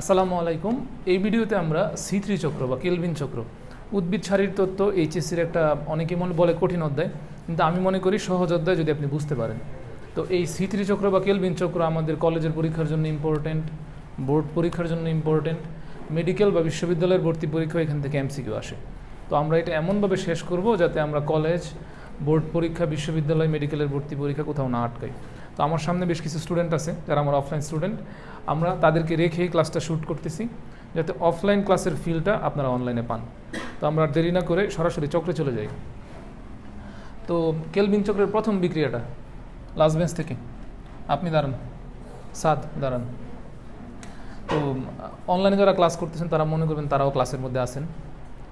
আসসালামু আলাইকুম। এই ভিডিওতে আমরা C3 চক্র বা কেলভিন চক্র উদ্ভিদ সারির তত্ত্ব এইচএসসির একটা অনেকে মনে বলে কঠিন অধ্যায়, কিন্তু আমি মনে করি সহজ অধ্যায় যদি আপনি বুঝতে পারেন। তো এই C3 চক্র বা কেলভিন চক্র আমাদের কলেজের পরীক্ষার জন্য ইম্পর্টেন্ট, বোর্ড পরীক্ষার জন্য ইম্পর্টেন্ট, মেডিকেল বা বিশ্ববিদ্যালয়ের ভর্তি পরীক্ষা এখান থেকে MCQ আসে। তো আমরা এটা এমনভাবে শেষ করব যাতে আমরা কলেজ, বোর্ড পরীক্ষা, বিশ্ববিদ্যালয়, মেডিকেলের ভর্তি পরীক্ষা কোথাও না আটকাই। তো আমার সামনে বেশ কিছু স্টুডেন্ট আছে যারা আমার অফলাইন স্টুডেন্ট, আমরা তাদেরকে রেখেই ক্লাসটা শ্যুট করতেছি যাতে অফলাইন ক্লাসের ফিলটা আপনারা অনলাইনে পান। তো আমরা দেরি না করে সরাসরি চক্রে চলে যাই। তো কেলভিন চক্রের প্রথম বিক্রিয়াটা লাস্ট বেঞ্চ থেকে আপনি দাঁড়ান, সাদ দাঁড়ান। তো অনলাইনে যারা ক্লাস করতেছেন তারা মনে করবেন তারাও ক্লাসের মধ্যে আছেন।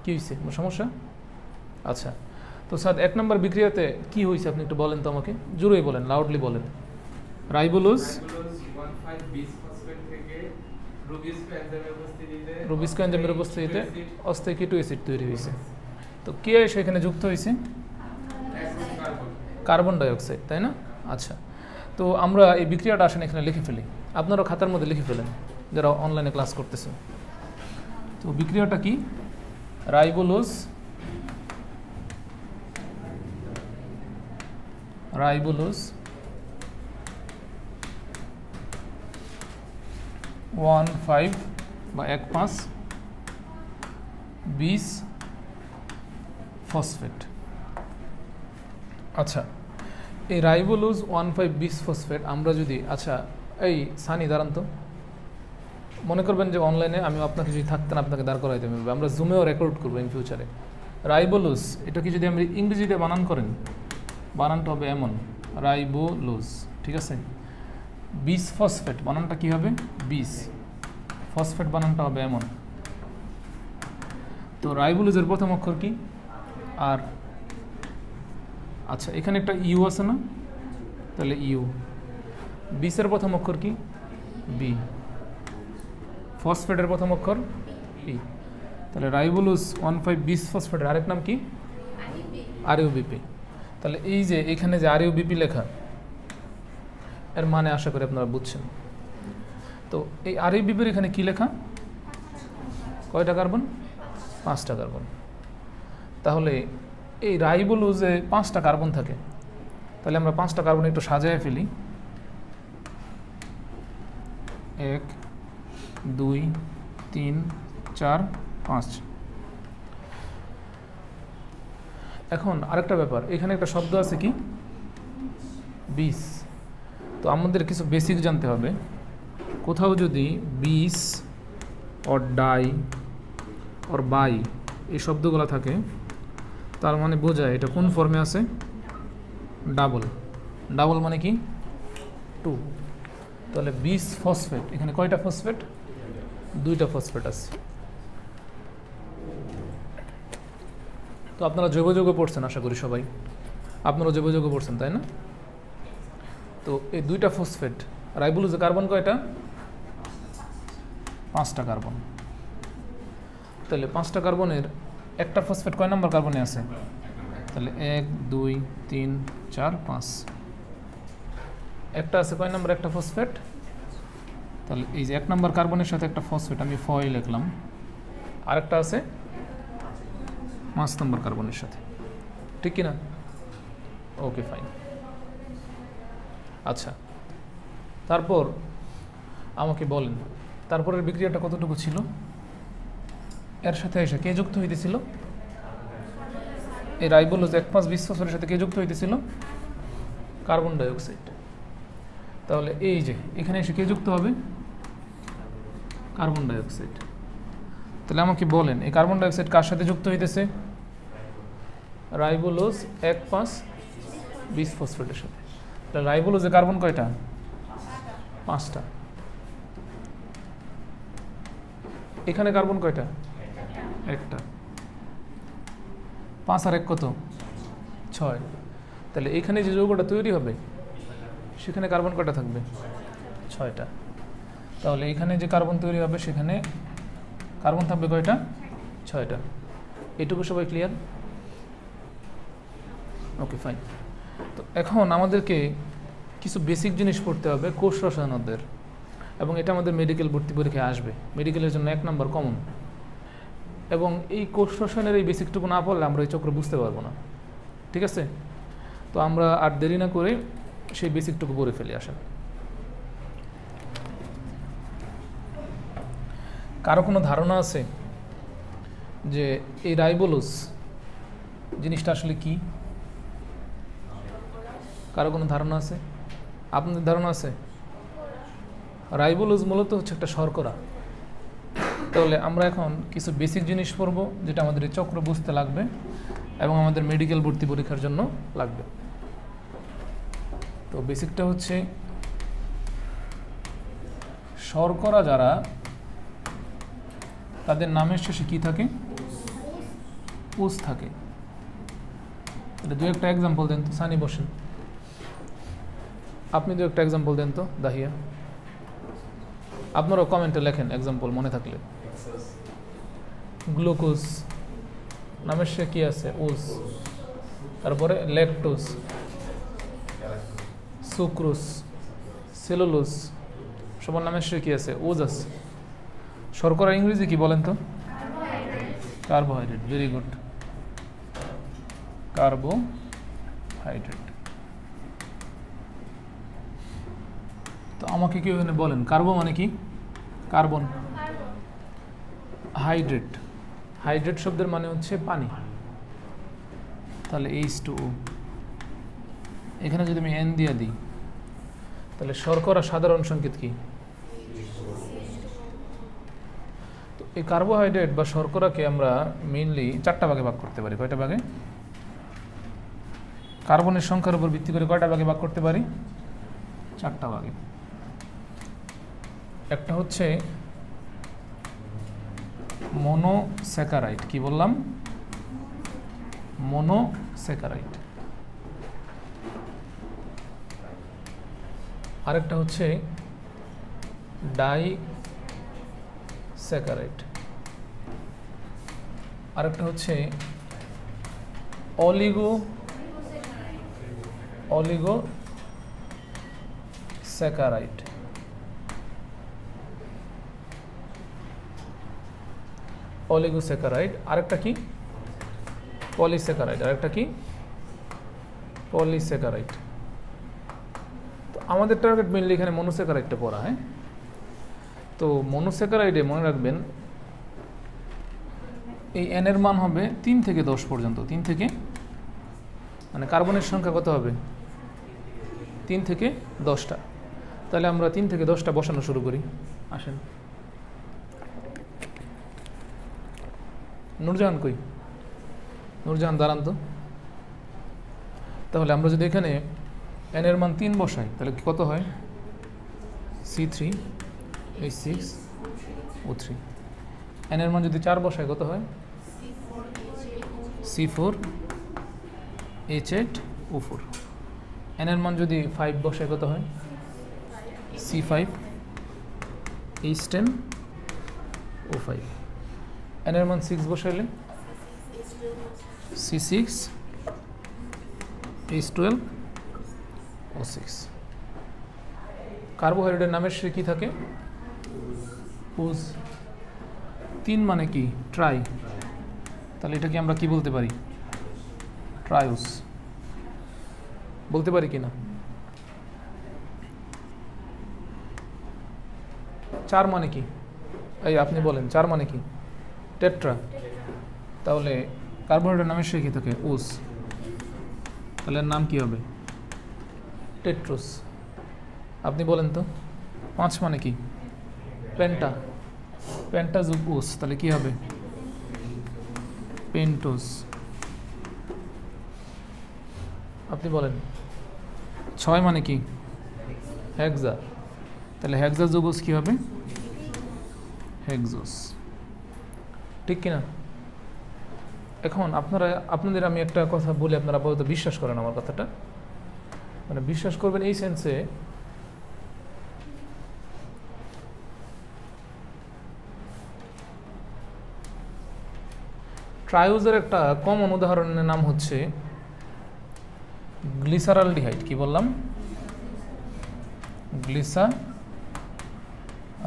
কী হয়েছে, কোনো সমস্যা? আচ্ছা, তো সাদ 1 নম্বর বিক্রিয়াতে কি হয়েছে আপনি একটু বলেন তো আমাকে, জোরেই বলেন, লাউডলি বলেন। রাইবোলোজ রুবিস্কো এনজাইমের উপস্থিতিতে অস্থায়ী কিটো অ্যাসিড তৈরি হয়েছে। তো কে সেখানে যুক্ত হয়েছে? কার্বন ডাইঅক্সাইড, তাই না? আচ্ছা, তো আমরা এই বিক্রিয়াটা আসেন এখানে লিখে ফেলি, আপনারাও খাতার মধ্যে লিখে ফেলেন যারা অনলাইনে ক্লাস করতেছেন। তো বিক্রিয়াটা কি? রাইবোলোজ 1,5 বা 1,5 ফসফেট। আচ্ছা, এই রাইবোলোজ 1,5 ফসফেট আমরা যদি, আচ্ছা এই সানি দাঁড়ান তো, মনে করবেন যে অনলাইনে আমি আপনাকে যদি থাকতেন আপনাকে দাঁড় করাইতে হবে, আমরা জুমেও রেকর্ড করবো ইন ফিউচারে। রাইবোলোজ এটাকে যদি আমরা ইংরেজিতে বানান করেন, বানানটা হবে এমন, রাইবোলোজ, ঠিক আছে? 20 ফসফেট বানানটা কি হবে? 20 ফসফেট বানানটা হবে এমন। তো রাইবোলোজের প্রথম অক্ষর কি? আর। আচ্ছা, এখানে একটা ইউ আছে না, তাহলে ইউ। 20 এর প্রথম অক্ষর কি? বি। ফসফেটের প্রথম অক্ষর পি, তাহলে রাইবোলোজ 1,5 ফসফেটের আরেক নাম কি? আরইউবিপি। তাহলে এই যে এখানে যে আরইউবিপি লেখা, এর মানে আশা করি আপনারা বুঝছেন। তো এই আরইউবিপির এখানে কি লেখা? কয়টা কার্বন? 5টা কার্বন। তাহলে এই রাইবোলোজে 5টা কার্বন থাকে, তাহলে আমরা 5টা কার্বন একটু সাজায় ফেলি। 1 2 3 4 5। এখন আরেকটা ব্যাপার, এখানে একটা শব্দ আছে কি? 20। তো আমাদের কিছু বেসিক জানতে হবে। কোথাও যদি 20 অর ডাই অর বাই এই শব্দগুলো থাকে, তার মানে বোঝায় এটা কোন ফর্মে আছে? ডাবল। ডাবল মানে কি? 2। তাহলে 20 ফসফেট, এখানে কয়টা ফসফেট? 2টা ফসফেট আছে। তো আপনারা জৈব যৌগ পড়ছেন আশা করি সবাই, আপনারাও জৈব যৌগ পড়ছেন তাই না? তো এই 2টা ফসফেট, রাইবোলোজে কার্বন কয়টা? 5টা কার্বন। তাহলে 5টা কার্বনের একটা ফসফেট কয় নাম্বার কার্বনে আছে? তাহলে 1 2 3 4 5, একটা আছে কয় নাম্বার? একটা ফসফেট। তাহলে এই যে 1 নাম্বার কার্বনের সাথে একটা ফসফেট আমি ফয় লিখলাম, আরেকটা আছে 5 নম্বর কার্বনের সাথে, ঠিক কি না? ওকে, ফাইন। আচ্ছা, তারপর আমাকে বলেন তারপরের বিক্রিয়াটা কতটুকু ছিল? এর সাথে এসে কে যুক্ত হইতেছিল? এই রাইবোলোজ 1,5 ফসফেটের সাথে কে যুক্ত হইতেছিল? Carbon dioxide. তাহলে এই যে এখানে এসে কে যুক্ত হবে? Carbon dioxide. তাহলে আমাকে বলেন এই কার্বন ডাইঅক্সাইড কার সাথে যুক্ত হইতেছে? রাইবোলোজ 1,5 ফসফেটের সাথে। তাহলে রাইবোলোজে কার্বন কয়টা? 5টা। এখানে কার্বন কয়টা? একটা। 5 আর 1 কত? 6। তাহলে এখানে যে যৌগটা তৈরি হবে সেখানে কার্বন কয়টা থাকবে? 6টা। তাহলে এখানে যে কার্বন তৈরি হবে সেখানে কার্বন থাকবে কয়টা? 6টা। এটুকু সবাই ক্লিয়ার? ওকে, ফাইন। তো এখন আমাদেরকে কিছু বেসিক জিনিস পড়তে হবে কোষ রসায়ন অধ্যায়ের। এবং এটা আমাদের মেডিকেল ভর্তি পরীক্ষায় আসবে, মেডিকেলের জন্য 1 নম্বর কমন। এবং এই কোষ রসায়নের এই বেসিকটুকু না পড়লে আমরা এই চক্র বুঝতে পারবো না, ঠিক আছে? তো আমরা আর দেরি না করে সেই বেসিকটুকু পড়ে ফেলে আসেন। কারো কোনো ধারণা আছে যে এই রাইবোলোজ জিনিসটা আসলে কি? কারো কোনো ধারণা আছে? আপনাদের ধারণা আছে? রাইবোলোজ মূলত হচ্ছে একটা শর্করা। তাহলে আমরা এখন কিছু বেসিক জিনিস পড়ব যেটা আমাদের এই চক্র বুঝতে লাগবে এবং আমাদের মেডিকেল ভর্তি পরীক্ষার জন্য লাগবে। তো বেসিকটা হচ্ছে শর্করা যারা, তাদের নামের শেষে কি থাকে? উস থাকে। এটা 2-1টা এক্সাম্পল দেন তো। সানি বসেন, আপনি 2-1টা এক্সাম্পল দেন তো। দাহিয়া, আপনারাও কমেন্টে লেখেন এক্সাম্পল মনে থাকলে। গ্লুকোজ নামের শেষে কি আছে? উস। তারপরে ল্যাকটোজ, সুক্রোজ, সেলুলোজ, সবার নামের শেষে কি আছে? উজ আছে। শর্করা ইংরেজি কি বলেন তো? কার্বোহাইড্রেট। Very good, carbohydrate. তো আমাকে কি ওখানে বলেন, কার্বো মানে কি? কার্বন। হাইড্রেট, হাইড্রেট শব্দের মানে হচ্ছে পানি। তাহলে H2O। এখানে যদি আমি N দিয়ে দিই তাহলে শর্করা সাধারণ সংকেত কি? তো এই কার্বোহাইড্রেট বা শর্করাকে আমরা মেইনলি 4টা ভাগে ভাগ করতে পারি। কয়টা ভাগে? কার্বনের সংখ্যার উপর ভিত্তি করে কয়টা ভাগে ভাগ করতে পারি? 4টা ভাগে। একটা হচ্ছে মনোস্যাকারাইড। কি বললাম? মনোস্যাকারাইড। আরেকটা হচ্ছে ডাইস্যাকারাইড। আরেকটা হচ্ছে অলিগোস্যাকারাইড। অলিগোস্যাকারাইড। আরেকটা কি? পলিস্যাকারাইড। আরেকটা কি? পলিস্যাকারাইড। তো আমাদের টার্গেট মেইনলি এখানে মনোস্যাকারাইডটা পড়া। হ্যাঁ, তো মনোস্যাকারাইডে মনে রাখবেন এই N এর মান হবে 3 থেকে 10 পর্যন্ত। 3 থেকে, মানে কার্বনের সংখ্যা কত হবে? 3 থেকে 10টা। তাহলে আমরা 3 থেকে 10টা বসানো শুরু করি। আসেন। নূরজাহান কই? নূরজাহান দাঁড়ান তো। তাহলে আমরা যদি এখানে N এর মান 3 বসাই তাহলে কত হয়? C3H6O3। N এর মান যদি 4 বসাই কত হয়? C4H8O4। N এর মান যদি 5 বসাই কত হয়? C5H10O5। N এর মান 6 বসাইলে C6H12O6। কার্বোহাইড্রেটের নামের শেষে কি থাকে? উজ। 3 মানে কি? ট্রাই। তাহলে এটাকে আমরা কি বলতে পারি? ট্রাইউস বলতে পারি কিনা? 4 মানে কি? এই আপনি বলেন, 4 মানে কি? টেট্রা। তাহলে কার্বোহাইড্রেটের নামের শেষে কি থাকে? উস। তাহলে নাম কি হবে? টেট্রোস। আপনি বলেন তো 5 মানে কি? পেন্টা। পেন্টা যোগ উস, তাহলে কি হবে? পেন্টোস। আপনি বলেন 6 মানে কি? হেক্সা। তাহলে হেক্সা যোগ উস কি হবে? হেক্সোস। ঠিক কিনা? এখন আপনাদের আমি একটা কথা বলি, আপনারা আপাতত বিশ্বাস করেন আমার কথাটা। মানে বিশ্বাস করবেন এই সেন্সে, ট্রাইউজের একটা কমন উদাহরণের নাম হচ্ছে গ্লিসারালডিহাইড। কি বললাম?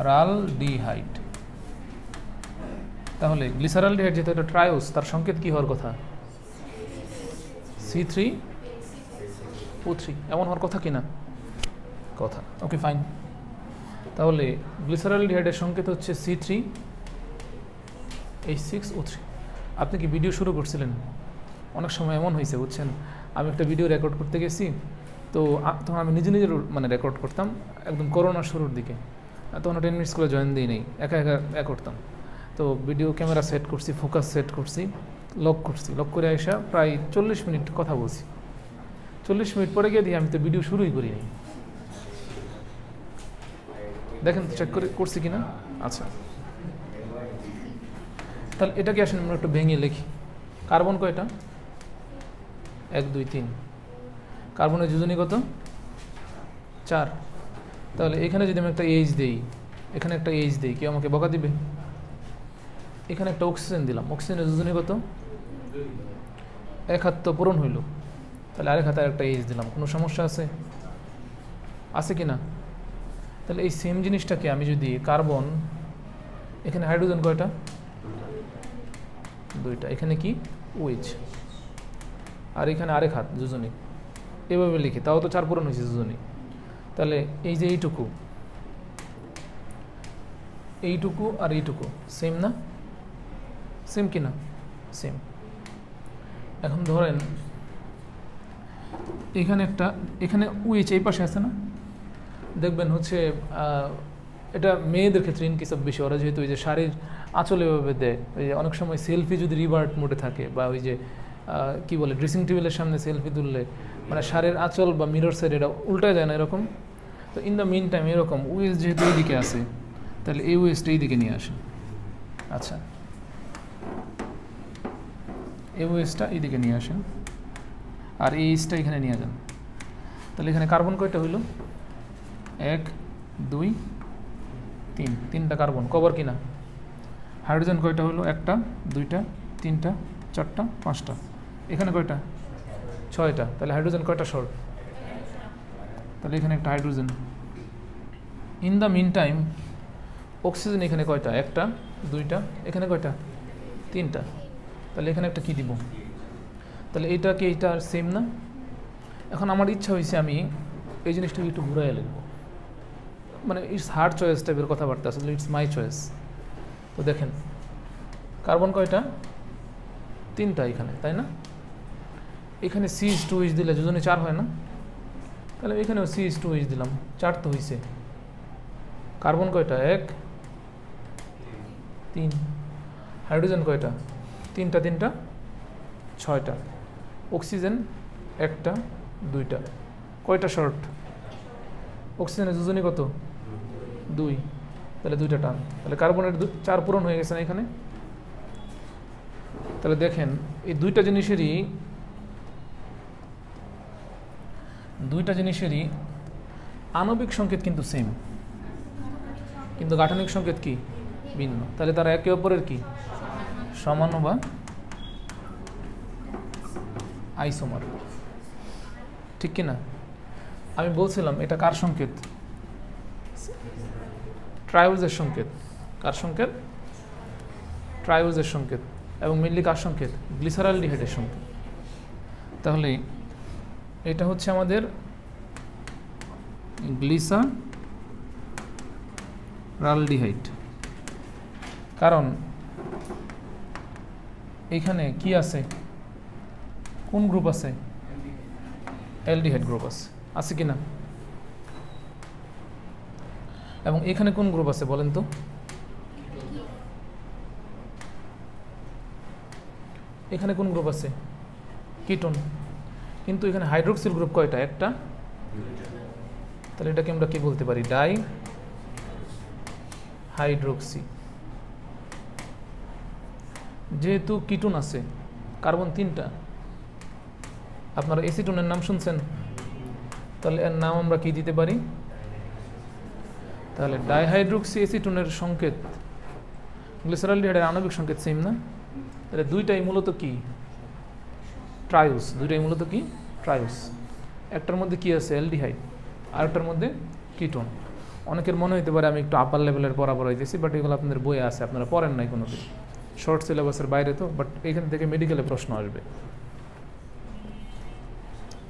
রালডিহাইড। তাহলে গ্লিসারালডিহাইড যেহেতু এটা ট্রায়োস, তার সংকেত কি হওয়ার কথা? C3O3, এমন হওয়ার কথা কিনা? কথা। Okay fine. তাহলে গ্লিসারালডিহাইডের সংকেত হচ্ছে C3H6O3। আপনি কি ভিডিও শুরু করছিলেন? অনেক সময় এমন হয়েছে বুঝছেন, আমি একটা ভিডিও রেকর্ড করতে গেছি, তো তখন আমি নিজে নিজের মানে রেকর্ড করতাম একদম করোনার শুরুর দিকে, তখন 10 মিনিট স্কুলে জয়েন দিই নেই, একা একা করতাম। তো ভিডিও ক্যামেরা সেট করছি, ফোকাস সেট করছি, লক করছি, লক করে আসা প্রায় 40 মিনিট কথা বলছি। 40 মিনিট পরে গিয়ে দিয়ে আমি তো ভিডিও শুরুই করিনি। দেখেন চেক করে করছি কিনা। আচ্ছা, তাহলে এটাকে আসলে আমরা একটু ভেঙে লিখি। কার্বন কয়টা? 1 2 3। কার্বনের যোজনী কত? 4। তাহলে এখানে যদি আমি একটা এইচ দিই, এখানে একটা এইচ দিই, কেউ আমাকে বকা দিবে? এখানে একটা অক্সিজেন দিলাম, অক্সিজেনের যোজনী কত? 1 হাত তো পূরণ হইল, তাহলে আরেক হাতে একটা এইচ দিলাম, কোনো সমস্যা আছে কি না? তাহলে এই সেম জিনিসটাকে আমি যদি কার্বন, এখানে হাইড্রোজেন কয়টা? 2টা, এখানে কি OH, আর এখানে আরেক হাত যোজনী, এভাবে লিখি, তাও তো 4 পূরণ হয়েছে যোজনী। তাহলে এই যে এইটুকু আর এইটুকু সেম না? সেম কি না? সেম। এখন ধরেন এখানে OH এই পাশে আছে না? দেখবেন হচ্ছে এটা মেয়েদের ক্ষেত্রে ইনকেস বেশি, ওরা যেহেতু ওই যে শাড়ির আঁচল এভাবে দেয়, ওই যে অনেক সময় সেলফি যদি রিভার্ট মোডে থাকে, বা ওই যে কি বলে ড্রেসিং টেবিলের সামনে সেলফি তুললে মানে শাড়ির আঁচল বা মিরর সাইড এটা উল্টায় যায় না এরকম। তো ইন দ্য মিন টাইম এরকম OH যেহেতু এইদিকে আছে, তাহলে এই OHটা এইদিকে নিয়ে আসে। আচ্ছা, এই OHটা এইদিকে নিয়ে আসেন, আর এই Hটা এখানে নিয়ে যান। তাহলে এখানে কার্বন কয়টা হইল? 1 2 3, 3টা কার্বন কভার কিনা? হাইড্রোজেন কয়টা হলো? 1টা 2টা 3টা 4টা 5টা, এখানে কয়টা? 6টা। তাহলে হাইড্রোজেন কয়টা শর্ট? তাহলে এখানে একটা hydrogen. In the mean time oxygen এখানে কয়টা? 1টা 2টা, এখানে কয়টা? 3টা। তাহলে এখানে একটা কি দিব? তাহলে এইটা কি এইটা সেম না? এখন আমার ইচ্ছা হয়েছে আমি এই জিনিসটাকে একটু ঘুরাইয়া লিখবো, মানে ইটস হার্ড চয়েস টাইপের কথাবার্তা, আসলে ইটস মাই চয়েস। তো দেখেন কার্বন কয়টা? 3টা এখানে, তাই না? এখানে CH2H দিলে যোজনী 4 হয় না? তাহলে এখানেও CH2H দিলাম, 4 তো হয়েছে। কার্বন কয়টা? 1 3। হাইড্রোজেন কয়টা? 3টা 3টা 6টা। অক্সিজেন 1টা 2টা, কয়টা শর্ট? অক্সিজেনের যোজনী কত? 2, তাহলে 2টা টান। তাহলে কার্বনের 4 পূরণ হয়ে গেছে না এখানে? তাহলে দেখেন এই দুইটা জিনিসেরই আণবিক সংকেত কিন্তু সেম, কিন্তু গাঠনিক সংকেত কি ভিন্ন। তাহলে তারা একে অপরের কি সমান বা আইসোমার, ঠিক কি না? আমি বলছিলাম এটা কার সংকেত? ট্রায়োজের সংকেত। কার সংকেত? ট্রায়োজের সংকেত। এবং মেনলি কার সংকেত? গ্লিসারালডিহাইডের সংকেত। তাহলে এটা হচ্ছে আমাদের গ্লিসারালডিহাইড। কারণ এখানে কি আছে? কোন গ্রুপ আছে? অ্যালডিহাইড গ্রুপ আছে কি না? এবং এখানে কোন গ্রুপ আছে বলেন তো? এখানে কোন গ্রুপ আছে? কিটোন। কিন্তু এখানে হাইড্রোক্সিল গ্রুপ কয়টা? 1টা। তাহলে এটাকে আমরা কি বলতে পারি? Die hydroxy. যেহেতু কিটোন আছে, কার্বন 3টা, আপনারা এসিটোনের নাম শুনছেন, তাহলে এর নাম আমরা কি দিতে পারি? তাহলে ডাইহাইড্রোক্সি এসিটোনের সংকেত গ্লিসারালডিহাইডের আণবিক সংকেত সেম না? তাহলে দুইটাই মূলত কি? ট্রায়োস। দুইটাই মূলত কি? ট্রায়োস। একটার মধ্যে কি আছে? অ্যালডিহাইড, আরেকটার মধ্যে কিটোন। অনেকের মনে হতে পারে আমি একটু আপার লেভেলের পড়া পড়াইতেছি, বাট এগুলো আপনাদের বইয়ে আছে, আপনারা পড়েন নাই কোনো দিন, শর্ট সিলেবাসের বাইরে তো, বাট এখান থেকে মেডিকেলে প্রশ্ন আসবে।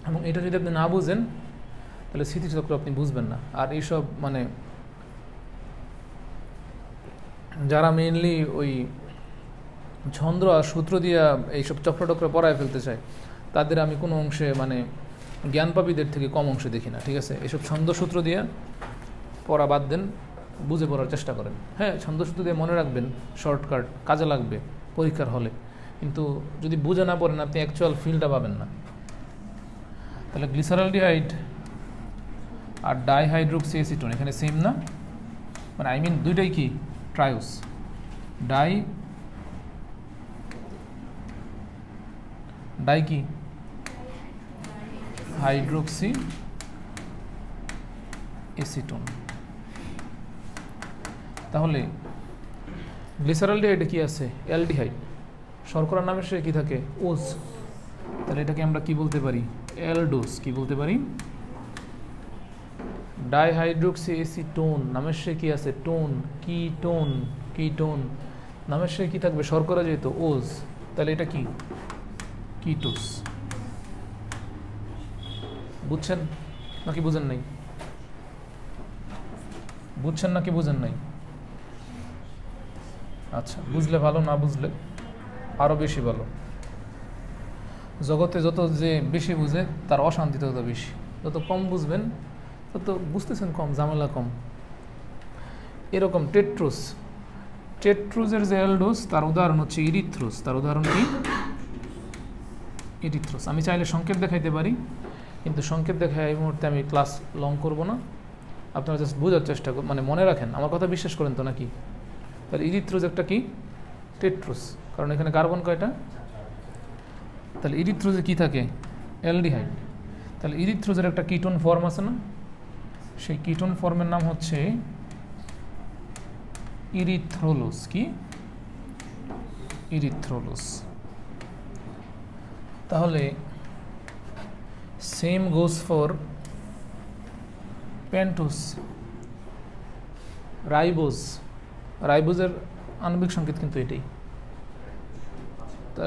এবং এটা যদি আপনি না বুঝেন তাহলে স্মৃতিচক্র আপনি বুঝবেন না। আর এইসব মানে যারা মেইনলি ওই ছন্দ আর সূত্র দিয়া এইসব চক্র পড়ায় ফেলতে চায়, তাদের আমি কোনো অংশে মানে জ্ঞানপাপীদের থেকে কম অংশে দেখি না, ঠিক আছে? এসব ছন্দ সূত্র দিয়ে পড়া বাদ দেন, বুঝে পড়ার চেষ্টা করেন। হ্যাঁ, ছন্দ সূত্র দিয়ে মনে রাখবেন, শর্টকাট কাজে লাগবে পরীক্ষার হলে, কিন্তু যদি বুঝে না পড়েন আপনি অ্যাকচুয়াল ফিলটা পাবেন না। তাহলে গ্লিসারলডিহাইড আর ডাইহাইড্রোক্সিএসিটোন এখানে সেম না, মানে আই মিন দুইটাই কি ট্রায়োস, ডাই কি হাইড্রোক্সি এসিটোন। তাহলে গ্লিসারলডিহাইডে কি আছে? অ্যালডিহাইড। শর্করার নামের শেষে কি থাকে? ওজ। তাহলে এটাকে আমরা কি বলতে পারি? অ্যালডোজ। কি বলতে পারি? ডাইহাইড্রোক্সি এসিটোন নামের শেষে কি আছে? টোন। কিটোন নামের শেষে কি থাকবে? শর্করা যেহেতু ওজ, তাহলে এটা কি? কিটোস। বুঝছেন নাকি বুঝেন নাই? বুঝছেন নাকি বুঝেন নাই? আচ্ছা, বুঝলে ভালো, না বুঝলে আরও বেশি ভালো। জগতে যত যে বেশি বুঝে তার অশান্তি তত বেশি, যত কম বুঝবেন তত বুঝতেছেন কম, ঝামেলা কম। এরকম টেট্রুজের যে অ্যালডোজ, তার উদাহরণ হচ্ছে ইরিথ্রোস। তার উদাহরণ কি? ইরিথ্রোস। আমি চাইলে সংকেত দেখাইতে পারি, কিন্তু সংকেত দেখায় এই মুহূর্তে আমি ক্লাস লং করব না। আপনারা জাস্ট বোঝার চেষ্টা করুন, মানে মনে রাখেন, আমার কথা বিশ্বাস করেন তো নাকি? তাহলে ইরিথ্রোজ একটা কি? টেট্রোস, কারণ এখানে কার্বন কয়টা? তাহলে ইরিথ্রোজে কি থাকে? অ্যালডিহাইড। তাহলে ইরিথ্রোজের একটা কিটোন ফর্ম আছে না? সেই কিটোন ফর্মের নাম হচ্ছে ইরিথ্রোলোস। কি? ইরিথ্রোলোস। তাহলে সেম গোস ফর পেন্টোস, রাইবোজের আণবিক সংকেত কিন্তু এটাই।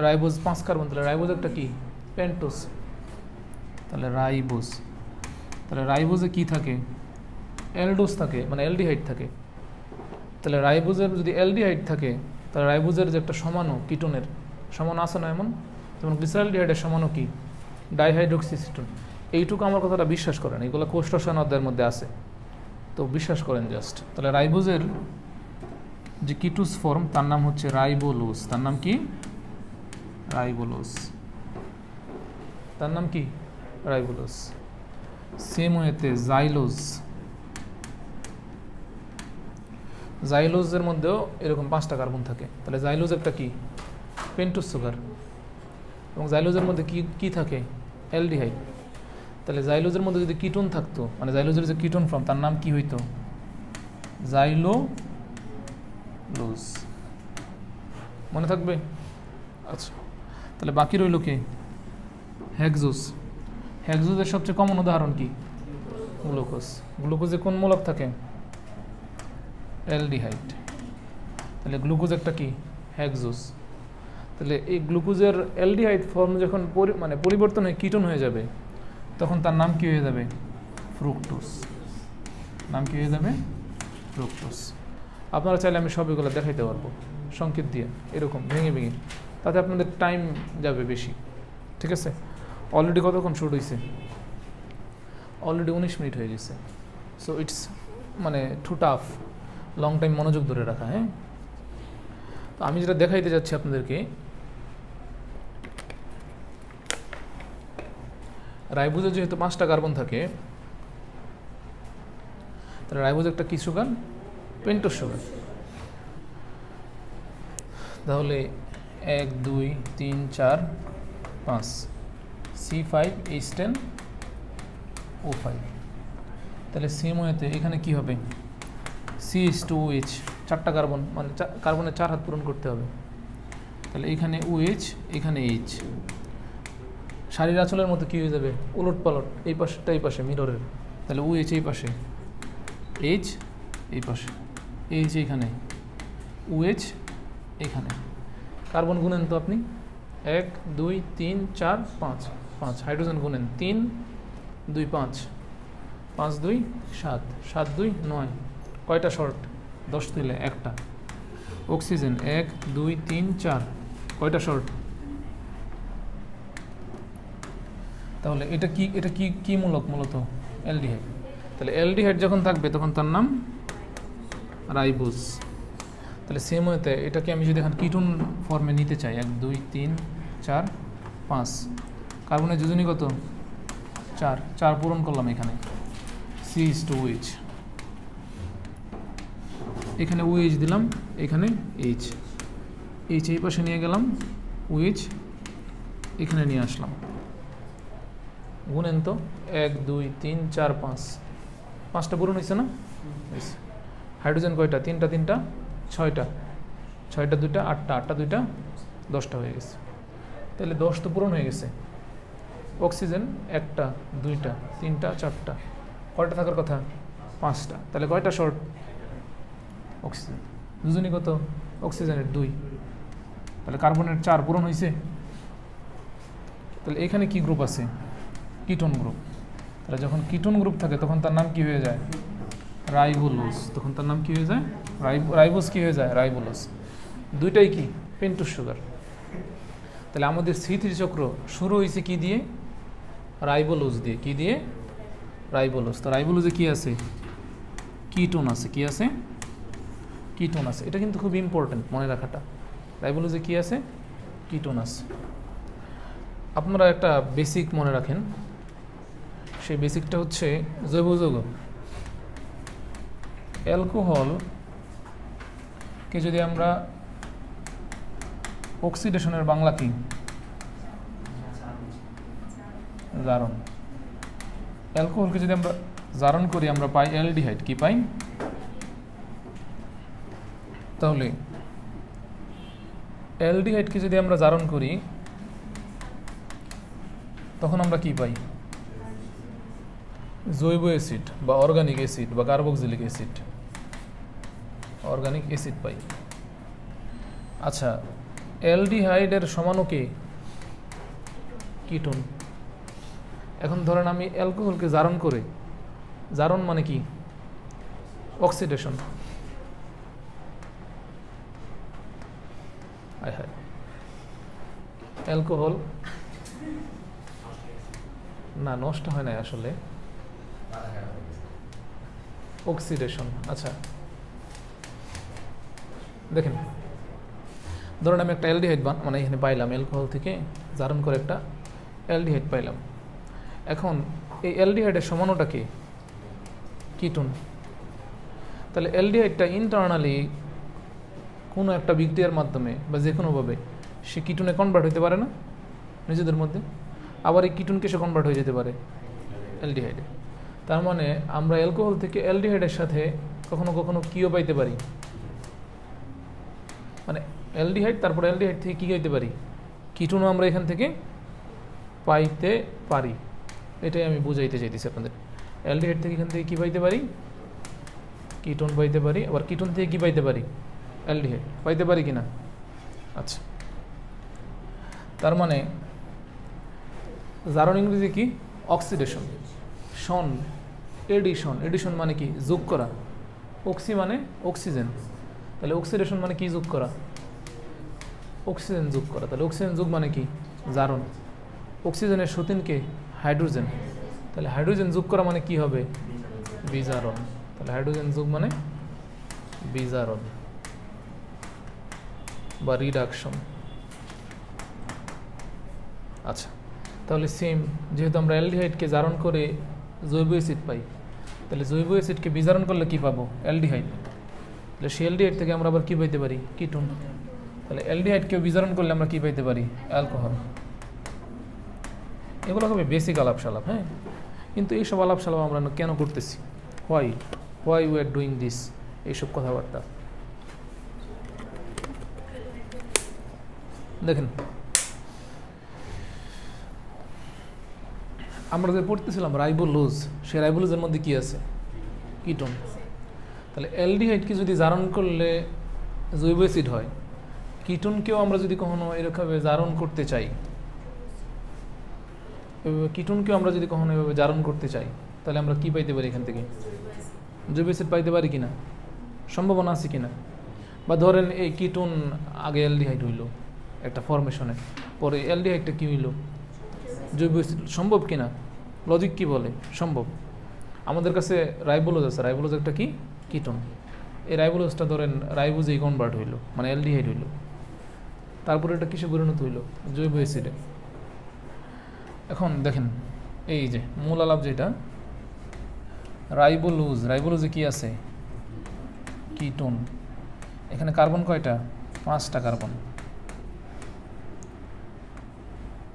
রাইবোজ 5 কার্বন, তাহলে রাইবোজ একটা কি? পেন্টোস। তাহলে রাইবোজে কি থাকে? অ্যালডোজ থাকে, মানে অ্যালডিহাইড থাকে। তাহলে রাইবোজের যদি অ্যালডিহাইড থাকে, তাহলে রাইবোজের যে একটা সমানু কিটোনের সমান আছে না এমন, যেমন গ্লিসারলডিহাইডের সমানু কি? ডাইহাইড্রোক্সিএসিটোন। এইটুকু আমার কথাটা বিশ্বাস করেন, এগুলো কোষ রসায়ন অধ্যায়ের মধ্যে আছে, তো বিশ্বাস করেন জাস্ট। তাহলে রাইবোজের যে কিটোস ফর্ম তার নাম হচ্ছে রাইবোলোজ। তার নাম কি? রাইবোলোজ। তার নাম কি? রাইবোলোজ। সেম ওয়েতে জাইলোজের মধ্যেও এরকম 5টা কার্বন থাকে। তাহলে জাইলোজ একটা কি? Pentose sugar. এবং জাইলোজের মধ্যে কি কি থাকে? অ্যালডিহাইড। তাহলে জাইলোজের মধ্যে যদি কিটোন থাকতো, মানে জাইলোজের যে কিটোন ফর্ম তার নাম কি হইতো? জাইলোলোজ। মনে থাকবে? আচ্ছা, তাহলে বাকি রইল কে? হেক্সোজের সবচেয়ে কমন উদাহরণ কি? গ্লুকোজে কোন মূলক থাকে? অ্যালডিহাইড। তাহলে গ্লুকোজ একটা কি? হেক্সোজ। তাহলে এই গ্লুকোজের অ্যালডিহাইড ফর্ম যখন মানে পরিবর্তন হয়ে কিটোন হয়ে যাবে, তখন তার নাম কি হয়ে যাবে? ফ্রুক্টোজ। নাম কি হয়ে যাবে? ফ্রুক্টোজ। আপনারা চাইলে আমি সব এগুলো দেখাইতে পারবো সংকেত দিয়ে, এরকম ভেঙে, তাতে আপনাদের টাইম যাবে বেশি, ঠিক আছে? অলরেডি কতক্ষণ শুট হয়েছে? অলরেডি 19 মিনিট হয়ে গেছে। সো ইটস মানে টু টাফ লং টাইম মনোযোগ ধরে রাখা। হ্যাঁ, তো আমি যেটা দেখাইতে যাচ্ছি আপনাদেরকে, রাইবোজে যেহেতু 5টা কার্বন থাকে, তাহলে রাইবোজ একটা কি সুগার? Pentose sugar. তাহলে 1 2 3 4 5 C5H10O5। তাহলে সেম ওয়েতে এখানে কি হবে? CH2OH, 4টা কার্বন, মানে কার্বনের 4 হাত পূরণ করতে হবে। তাহলে এখানে OH, এখানে H। শাড়ির আঁচলের মতো কি হয়ে যাবে? উলট পালট, এই পাশেরটা এই পাশে মিররের। তাহলে OH এই পাশে, এইচ এই পাশে, এইচ এইখানে, OH এখানে। কার্বন গুনেন তো আপনি, 1 2 3 4 5, 5 হাইড্রোজেন গুনেন 3 2 5, 5 2 7, 7 2 9, কয়টা শর্ট? 10 তুলে একটা। অক্সিজেন 1 2 3 4, কয়টা শর্ট? তাহলে এটা কি মূলক? মূলত অ্যালডিহাইড। তাহলে অ্যালডিহাইড যখন থাকবে তখন তার নাম রাইবোজ। তাহলে সেম ওয়েতে এটাকে আমি যদি এখন কিটোন ফর্মে নিতে চাই, 1 2 3 4 5, কার্বনের যোজনী কত? 4, 4 পূরণ করলাম এখানে, CH2OH, এখানে OH দিলাম, এখানে H এই পাশে নিয়ে গেলাম, OH এখানে নিয়ে আসলাম। গুনেন তো, 1 2 3 4 5, 5টা পূরণ হয়েছে না? হাইড্রোজেন কয়টা? 3টা 3টা 6টা, 6টা 2টা 8টা, 8টা 2টা 10টা হয়ে গেছে। তাহলে 10 তো পূরণ হয়ে গেছে। অক্সিজেন 1টা 2টা 3টা 4টা, কয়টা থাকার কথা? 5টা। তাহলে কয়টা শর্ট? অক্সিজেন দুজনই কত? অক্সিজেনের 2, তাহলে কার্বনের 4 পূরণ হয়েছে। তাহলে এখানে কি গ্রুপ আছে? Ketone group. তাহলে যখন কিটোন গ্রুপ থাকে তখন তার নাম কি হয়ে যায়? রাইবোলোজ। তখন তার নাম কি হয়ে যায়? রাইবোজ কি হয়ে যায়? রাইবোলোজ। দুইটাই কি? Pentose sugar. তাহলে আমাদের C3 চক্র শুরু হয়েছে কি দিয়ে? রাইবোলোজ দিয়ে। কি দিয়ে? রাইবোলোজ। তো রাইবোলোজে কি আছে? কিটোন আছে। কি আছে? কিটোন আছে। এটা কিন্তু খুব ইম্পর্টেন্ট মনে রাখাটা। রাইবোলোজে কি আছে? কিটোন আছে। আপনারা একটা বেসিক মনে রাখেন, সেই বেসিকটা হচ্ছে জৈব যৌগ। অ্যালকোহলকে যদি আমরা অক্সিডেশনের বাংলা কি? জারণ। অ্যালকোহলকে যদি আমরা জারণ করি আমরা পাই অ্যালডিহাইড। কি পাই? তাহলে অ্যালডিহাইডকে যদি আমরা জারণ করি তখন আমরা কি পাই? জৈব অ্যাসিড বা অর্গানিক অ্যাসিড বা কার্বক্সিলিক অ্যাসিড, অর্গানিক অ্যাসিড পাই। আচ্ছা, অ্যালডিহাইডের সমানুকে কিটোন। এখন ধরেন আমি অ্যালকোহলকে জারণ করে, জারণ মানে কি? অক্সিডেশন। অ্যালকোহল না নষ্ট হয় না আসলে, অক্সিডেশন। আচ্ছা দেখেন, ধরুন আমি একটা অ্যালডিহাইড মানে এখানে পাইলাম, অ্যালকোহল থেকে জারণ করে একটা অ্যালডিহাইড পাইলাম। এখন এই অ্যালডিহাইডের সমানুটা কি? কিটোন। তাহলে অ্যালডিহাইডটা ইন্টারনালি কোনো একটা বিক্রিয়ার মাধ্যমে বা যে কোনোভাবে সে কিটোনে কনভার্ট হতে পারে না নিজেদের মধ্যে, আবার এই কিটোনকে সে কনভার্ট হয়ে যেতে পারে অ্যালডিহাইডে। তার মানে আমরা অ্যালকোহল থেকে অ্যালডিহাইডের সাথে কখনো কখনো কিও পাইতে পারি, মানে অ্যালডিহাইড তারপর অ্যালডিহাইড থেকে কী পাইতে পারি? কিটোনও আমরা এখান থেকে পাইতে পারি। এটাই আমি বুঝাইতে চাইতেছি আপনাদের। অ্যালডিহাইড থেকে এখান থেকে কী পাইতে পারি? কিটোন পাইতে পারি। আবার কিটোন থেকে কী পাইতে পারি? অ্যালডিহাইড পাইতে পারি কিনা? আচ্ছা, তার মানে জারণ ইংরেজি কি? অক্সিডেশন। শন এডিশন। এডিশন মানে কি? যোগ করা। অক্সি মানে অক্সিজেন, তাহলে অক্সিডেশন মানে কি? যোগ করা। অক্সিজেন যোগ করা। তাহলে অক্সিজেন যোগ মানে কি? জারণ। অক্সিজেনের সতীনকে হাইড্রোজেন, তাহলে হাইড্রোজেন যোগ করা মানে কি হবে? বিজারণ। তাহলে হাইড্রোজেন যোগ মানে বিজারণ বা রিডাকশন। আচ্ছা, তাহলে সেম, যেহেতু আমরা অ্যালডিহাইডকে জারণ করে জৈব অ্যাসিড পাই, তাহলে জৈব অ্যাসিডকে বিজারণ করলে কি পাবো? অ্যালডিহাইড। তাহলে সেই অ্যালডিহাইড থেকে আমরা আবার কী পাইতে পারি? কিটোন। তাহলে অ্যালডিহাইডকেও বিজারণ করলে আমরা কী পাইতে পারি? অ্যালকোহল। এগুলো হবে বেসিক আলাপসালাপ, হ্যাঁ। কিন্তু এইসব আলাপসালাপ আমরা কেন করতেছি? Why we are doing this? এইসব কথাবার্তা দেখেন, আমরা যে পড়তেছিলাম রাইবোলোজ, সেই রাইবোলোজের মধ্যে কি আছে? কিটোন। তাহলে অ্যালডিহাইডকে যদি জারণ করলে জৈব অ্যাসিড হয়, কিটোনকেও আমরা যদি কখনো এরকমভাবে জারণ করতে চাই, কিটোনকেও আমরা যদি কখনো এভাবে জারণ করতে চাই, তাহলে আমরা কি পাইতে পারি এখান থেকে? জৈব অ্যাসিড পাইতে পারি কিনা, সম্ভাবনা আছে কিনা? বা ধরেন এই কিটোন আগে অ্যালডিহাইড হইল একটা ফরমেশনে, পরে অ্যালডিহাইডটা কি হইল? জৈব অ্যাসিড। সম্ভব কিনা? লজিক কি বলে? সম্ভব। আমাদের কাছে রাইবোলোজ আছে, রাইবোলোজ একটা কি কিটোন, এই রাইবোলোজটা ধরেন রাইবোজেই কনভার্ট হইল, মানে অ্যালডিহাইড হইল, তারপরে এটা কিসে পরিণত হইল? জৈব অ্যাসিডে। এখন দেখেন এই যে মূল আলাপ যেটা রাইবোলোজ, রাইবোলোজে কি আছে? কিটোন। এখানে কার্বন কয়টা? 5টা কার্বন।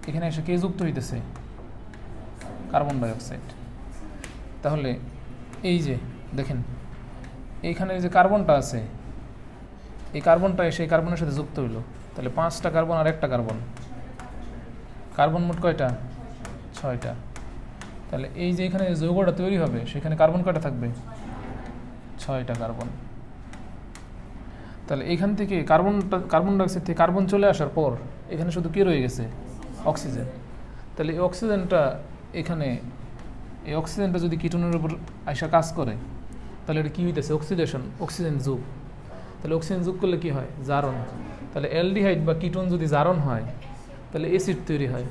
এখানে এসে কে যুক্ত হইতেছে? Carbon dioxide. তাহলে এই যে দেখেন এইখানে যে কার্বনটা আছে, এই কার্বনটা এসে এই কার্বনের সাথে যুক্ত হইল, তাহলে 5টা কার্বন আর একটা কার্বন, কার্বন মোট কয়টা? 6টা। তাহলে এই যে এখানে যৌগটা তৈরি হবে সেখানে কার্বন কয়টা থাকবে? 6টা কার্বন। তাহলে এইখান থেকে কার্বন ডাইঅক্সাইড থেকে কার্বন চলে আসার পর এখানে শুধু কি রয়ে গেছে? অক্সিজেন। তাহলে এই অক্সিজেনটা এখানে, এই অক্সিজেনটা যদি কিটোনের উপর আইসা কাজ করে তাহলে এটা কী হইতেছে? অক্সিডেশন, অক্সিজেন যোগ। তাহলে অক্সিজেন যোগ করলে কি হয়? জারণ। তাহলে অ্যালডিহাইড বা কিটোন যদি জারণ হয় তাহলে অ্যাসিড তৈরি হয়।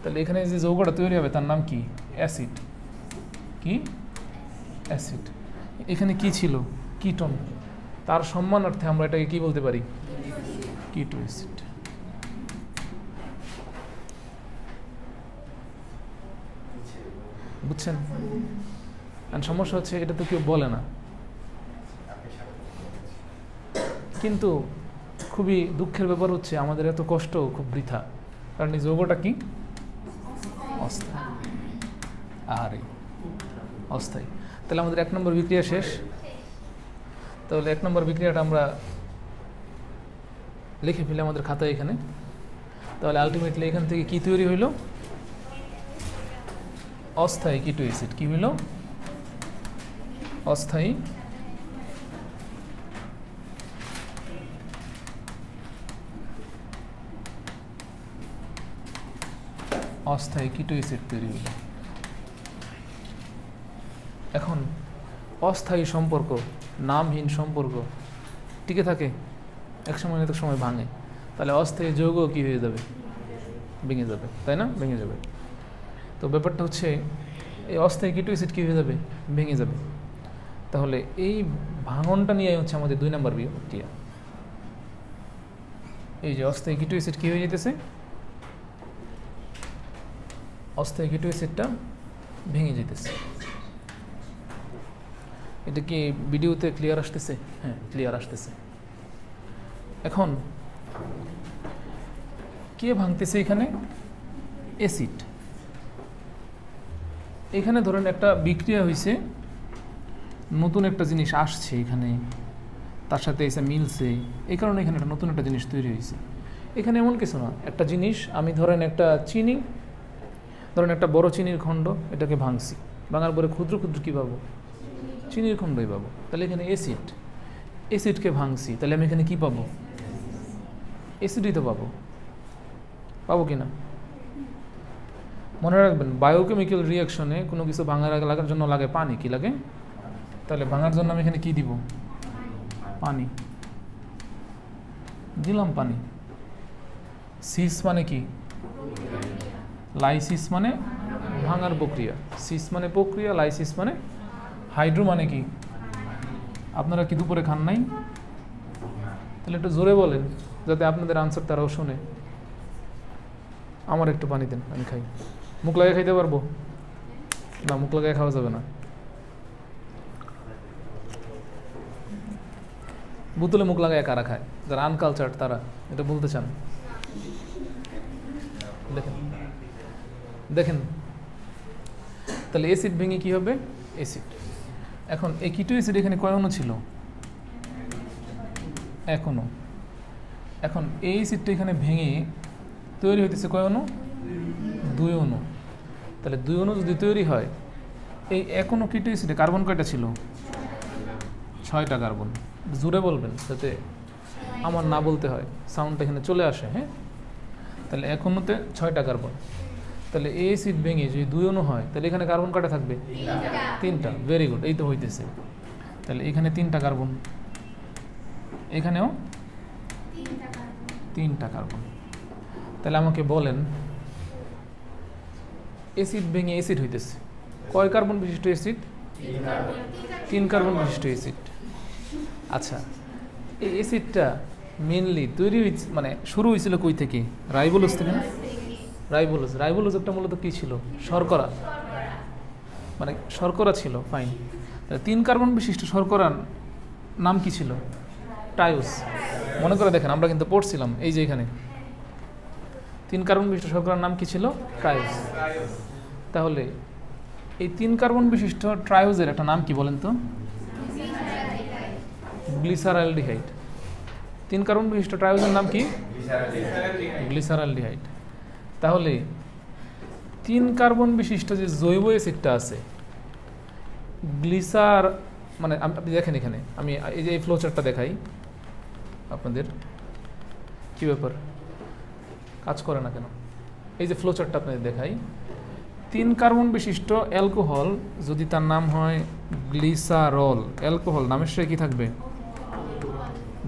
তাহলে এখানে যে যৌগটা তৈরি হবে তার নাম কি? অ্যাসিড। কি? অ্যাসিড। এখানে কি ছিল? কিটোন। তার সম্মানার্থে আমরা এটাকে কি বলতে পারি? কিটো অ্যাসিড। বুঝছেন? আর সমস্যা হচ্ছে এটা তো কেউ বলে না, কিন্তু খুবই দুঃখের ব্যাপার হচ্ছে আমাদের এত কষ্ট খুব বৃথা, কারণ এই যৌগটা কি? অস্থায়ী। আরে অস্থায়ী। তাহলে আমাদের 1 নম্বর বিক্রিয়া শেষ। তাহলে 1 নম্বর বিক্রিয়াটা আমরা লিখে ফেলে আমাদের খাতায় এখানে। তাহলে আলটিমেটলি এখান থেকে কি তৈরি হইল? অস্থায়ী কিটো অ্যাসিড। কি হইল? অস্থায়ী অস্থায়ী কিটো অ্যাসিড তৈরি হইল। এখন অস্থায়ী সম্পর্ক, নামহীন সম্পর্ক টিকে থাকে, একসময় না এক সময় ভাঙে। তাহলে অস্থায়ী যৌগ কি হয়ে যাবে? ভেঙে যাবে, তাই না? ভেঙে যাবে। তো ব্যাপারটা হচ্ছে এই অস্থায়ী কিটো অ্যাসিড কী হয়ে যাবে? ভেঙে যাবে। তাহলে এই ভাঙনটা নিয়ে হচ্ছে আমাদের 2 নম্বর বিক্রিয়া। এই যে অস্থায়ী কিটো অ্যাসিড কী হয়ে যেতেছে? অস্থায়ী কিটো অ্যাসিডটা ভেঙে যেতেছে। এটা কি ভিডিওতে ক্লিয়ার আসতেছে? হ্যাঁ, ক্লিয়ার আসতেছে। এখন কে ভাঙতেছে এখানে? অ্যাসিড। এখানে ধরেন একটা বিক্রিয়া হয়েছে, নতুন একটা জিনিস আসছে এখানে, তার সাথে এসে মিলছে, এই কারণে এখানে একটা নতুন একটা জিনিস তৈরি হয়েছে। এখানে এমন কিছু না, একটা জিনিস আমি ধরেন একটা চিনি, ধরেন একটা বড় চিনির খণ্ড, এটাকে ভাঙছি, ভাঙার পরে ক্ষুদ্র ক্ষুদ্র কী পাবো? চিনির খণ্ডই পাবো। তাহলে এখানে অ্যাসিড, অ্যাসিডকে ভাঙছি, তাহলে আমি এখানে কী পাবো? অ্যাসিডই তো পাবো। পাবো কি না? মনে রাখবেন, বায়োকেমিক্যাল রিয়াকশনে কোনো কিছু লাগার জন্য লাগে পানি। কি লাগে? তাহলে ভাঙার জন্য আমি এখানে কি দিব? পানি দিলাম। পানি। সিস মানে কি? লাইসিস মানে ভাঙার প্রক্রিয়া, সিস মানে প্রক্রিয়া, লাইসিস মানে হাইড্রো মানে কি? আপনারা কি দুপুরে খান নাই? তাহলে একটু জোরে বলেন যাতে আপনাদের আনসার তারাও শোনে। আমার একটু পানি দেন, আমি খাই। মুখ লাগিয়ে খাইতে পারবো না? মুখ লাগিয়ে খাওয়া যাবে না। বোতলে মুখ লাগায় কারা খায়? যারা আনকালচার্ড তারা এটা বলতে চান? দেখেন দেখেন, তাহলে অ্যাসিড ভেঙে কি হবে? অ্যাসিড। এখন এই কিটো অ্যাসিড এখানে কয় অণু ছিল? 1 অণু। এখন এই অ্যাসিডটা এখানে ভেঙে তৈরি হইতেছে কয় অণু? 2 অণু। তাহলে 2 অণু যদি তৈরি হয়, এই 1 অণু কিটো অ্যাসিডে কার্বন কয়টা ছিল? 6টা কার্বন। জোরে বলবেন যাতে আমার না বলতে হয়, সাউন্ডটা এখানে চলে আসে। হ্যাঁ, তাহলে এক অণুতে 6টা কার্বন। তাহলে এই অ্যাসিড ভেঙে যদি 2 অণু হয় তাহলে এখানে কার্বন কয়টা থাকবে? 3টা। ভেরি গুড, এই তো হইতেছে। তাহলে এখানে 3টা কার্বন, এখানেও 3টা কার্বন। তাহলে আমাকে বলেন অ্যাসিড ভেঙে অ্যাসিড হইতেছে, কয় কার্বন বিশিষ্ট অ্যাসিড? 3 কার্বন বিশিষ্ট অ্যাসিড। আচ্ছা, এই অ্যাসিডটা মেনলি তৈরি হয়েছে মানে শুরু হয়েছিল কই থেকে? রাইবোলোজ থেকে না? রাইবোলোজ একটা মূলত কী ছিল? শর্করা, মানে শর্করা ছিল। ফাইন। তাহলে 3 কার্বন বিশিষ্ট শর্করার নাম কি ছিল? ট্রায়োজ। মনে করে দেখেন, আমরা কিন্তু পড়ছিলাম এই যে এখানে 3 কার্বন বিশিষ্ট শর্করার নাম কি ছিল? ট্রায়োজ। তাহলে এই 3 কার্বন বিশিষ্ট ট্রায়োজের একটা নাম কি বলেন তো? গ্লিসারালডিহাইড। 3 কার্বন বিশিষ্ট ট্রায়োজের নাম কি? গ্লিসারালডিহাইড। তাহলে 3 কার্বন বিশিষ্ট যে জৈব অ্যাসিডটা আছে গ্লিসার, মানে আপনি দেখেন এখানে আমি এই যে এই ফ্লোচার্টটা দেখাই আপনাদের, কি ব্যাপার কাজ করে না কেন? এই যে ফ্লোচার্টটা আপনাদের দেখাই, 3 কার্বন বিশিষ্ট অ্যালকোহল যদি তার নাম হয় গ্লিসারল, অ্যালকোহল নামের সাথে কি থাকবে?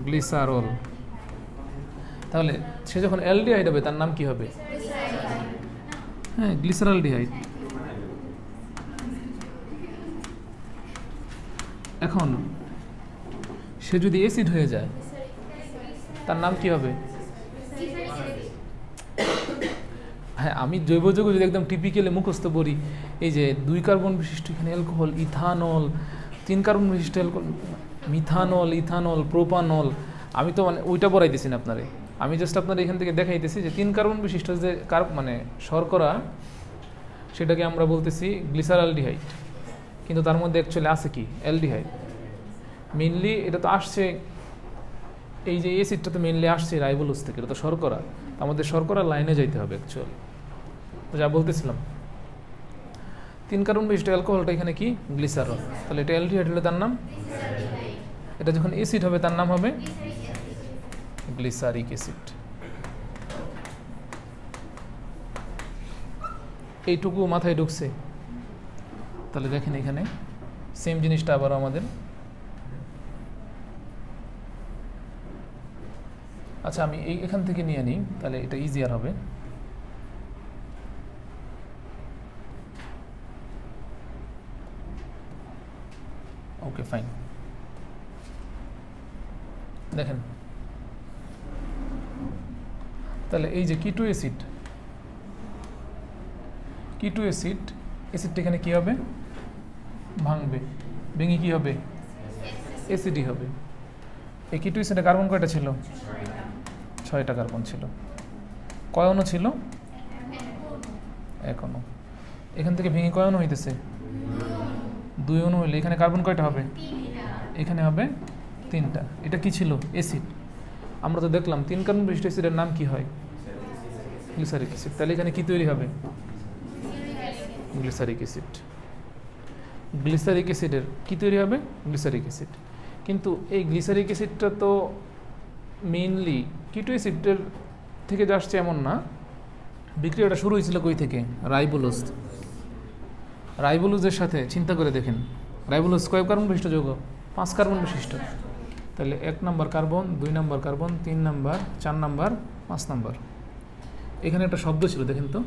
গ্লিসারল। তাহলে সে যখন অ্যালডিহাইড হবে তার নাম কি হবে? হ্যাঁ, গ্লিসারালডিহাইড। এখন সে যদি অ্যাসিড হয়ে যায় তার নাম কি হবে? হ্যাঁ, আমি জৈব যৌগ যদি একদম টিপিক্যালি মুখস্থ করি, এই যে 2 কার্বন বিশিষ্ট এখানে অ্যালকোহল, ইথানল, 3 কার্বন বিশিষ্ট অ্যালকোহল, মিথানল, ইথানল, প্রোপানল, আমি তো মানে ওইটা পড়াইতেছি না আপনারে, আমি জাস্ট আপনার এখান থেকে দেখাইতেছি যে 3 কার্বন বিশিষ্ট যে মানে শর্করা, সেটাকে আমরা বলতেছি গ্লিসারালডিহাইড, কিন্তু তার মধ্যে অ্যাকচুয়ালি আছে কি? অ্যালডিহাইড। মেনলি এটা তো আসছে, এই যে অ্যাসিডটা তো মেনলি আসছে রাইবোলোজ থেকে, এটা তো শর্করা, আমাদের শর্করা লাইনে যাইতে হবে অ্যাকচুয়ালি। যা বলতেছিলাম 3 কার্বন বিশিষ্ট অ্যালকোহলটা এখানে কি? গ্লিসারল। তাহলে এটা অ্যালডিহাইড হলে তার নাম, এটা যখন অ্যাসিড হবে তার নাম হবে গ্লিসারিক অ্যাসিড। এইটুকু মাথায় ঢুকছে? তাহলে দেখেন এখানে সেম জিনিসটা আবার আমাদের, আচ্ছা আমি এখান থেকে নিয়ে নিই, তাহলে এটা ইজিয়ার হবে। Okay fine. দেখেন তাহলে এই যে কিটো অ্যাসিড, অ্যাসিডটা এখানে কী হবে? ভাঙবে, ভেঙে কী হবে? অ্যাসিডই হবে। এই কিটো অ্যাসিডে কার্বন কয়টা ছিল? 6টা কার্বন ছিল। কয় অণু ছিল? 1 অণু। এখান থেকে ভেঙে কয় অণু হইতেছে? 2 অণু হইলে এখানে কার্বন কয়টা হবে? এখানে হবে 3টা। এটা কি ছিল? অ্যাসিড। আমরা তো দেখলাম 3 কার্বন বিশিষ্ট অ্যাসিডের নাম কি হয়? Glyceric acid. তাহলে এখানে কি তৈরি হবে? Glyceric acid. গ্লিসারিক অ্যাসিডের কি তৈরি হবে? Glyceric acid. কিন্তু এই গ্লিসারিক অ্যাসিডটা তো মেইনলি কিটো অ্যাসিডের থেকে যে আসছে এমন না, বিক্রিয়াটা শুরু হয়েছিল কই থেকে? রাইবোলোজ। রাইবোলোজের সাথে চিন্তা করে দেখেন, রাইবোলোজ কয় কার্বন বিশিষ্ট যৌগ? 5 কার্বন বিশিষ্ট। তাহলে 1 নম্বর কার্বন, 2 নম্বর কার্বন, 3 নম্বর, 4 নম্বর, 5 নম্বর। এখানে একটা শব্দ ছিল দেখেন তো,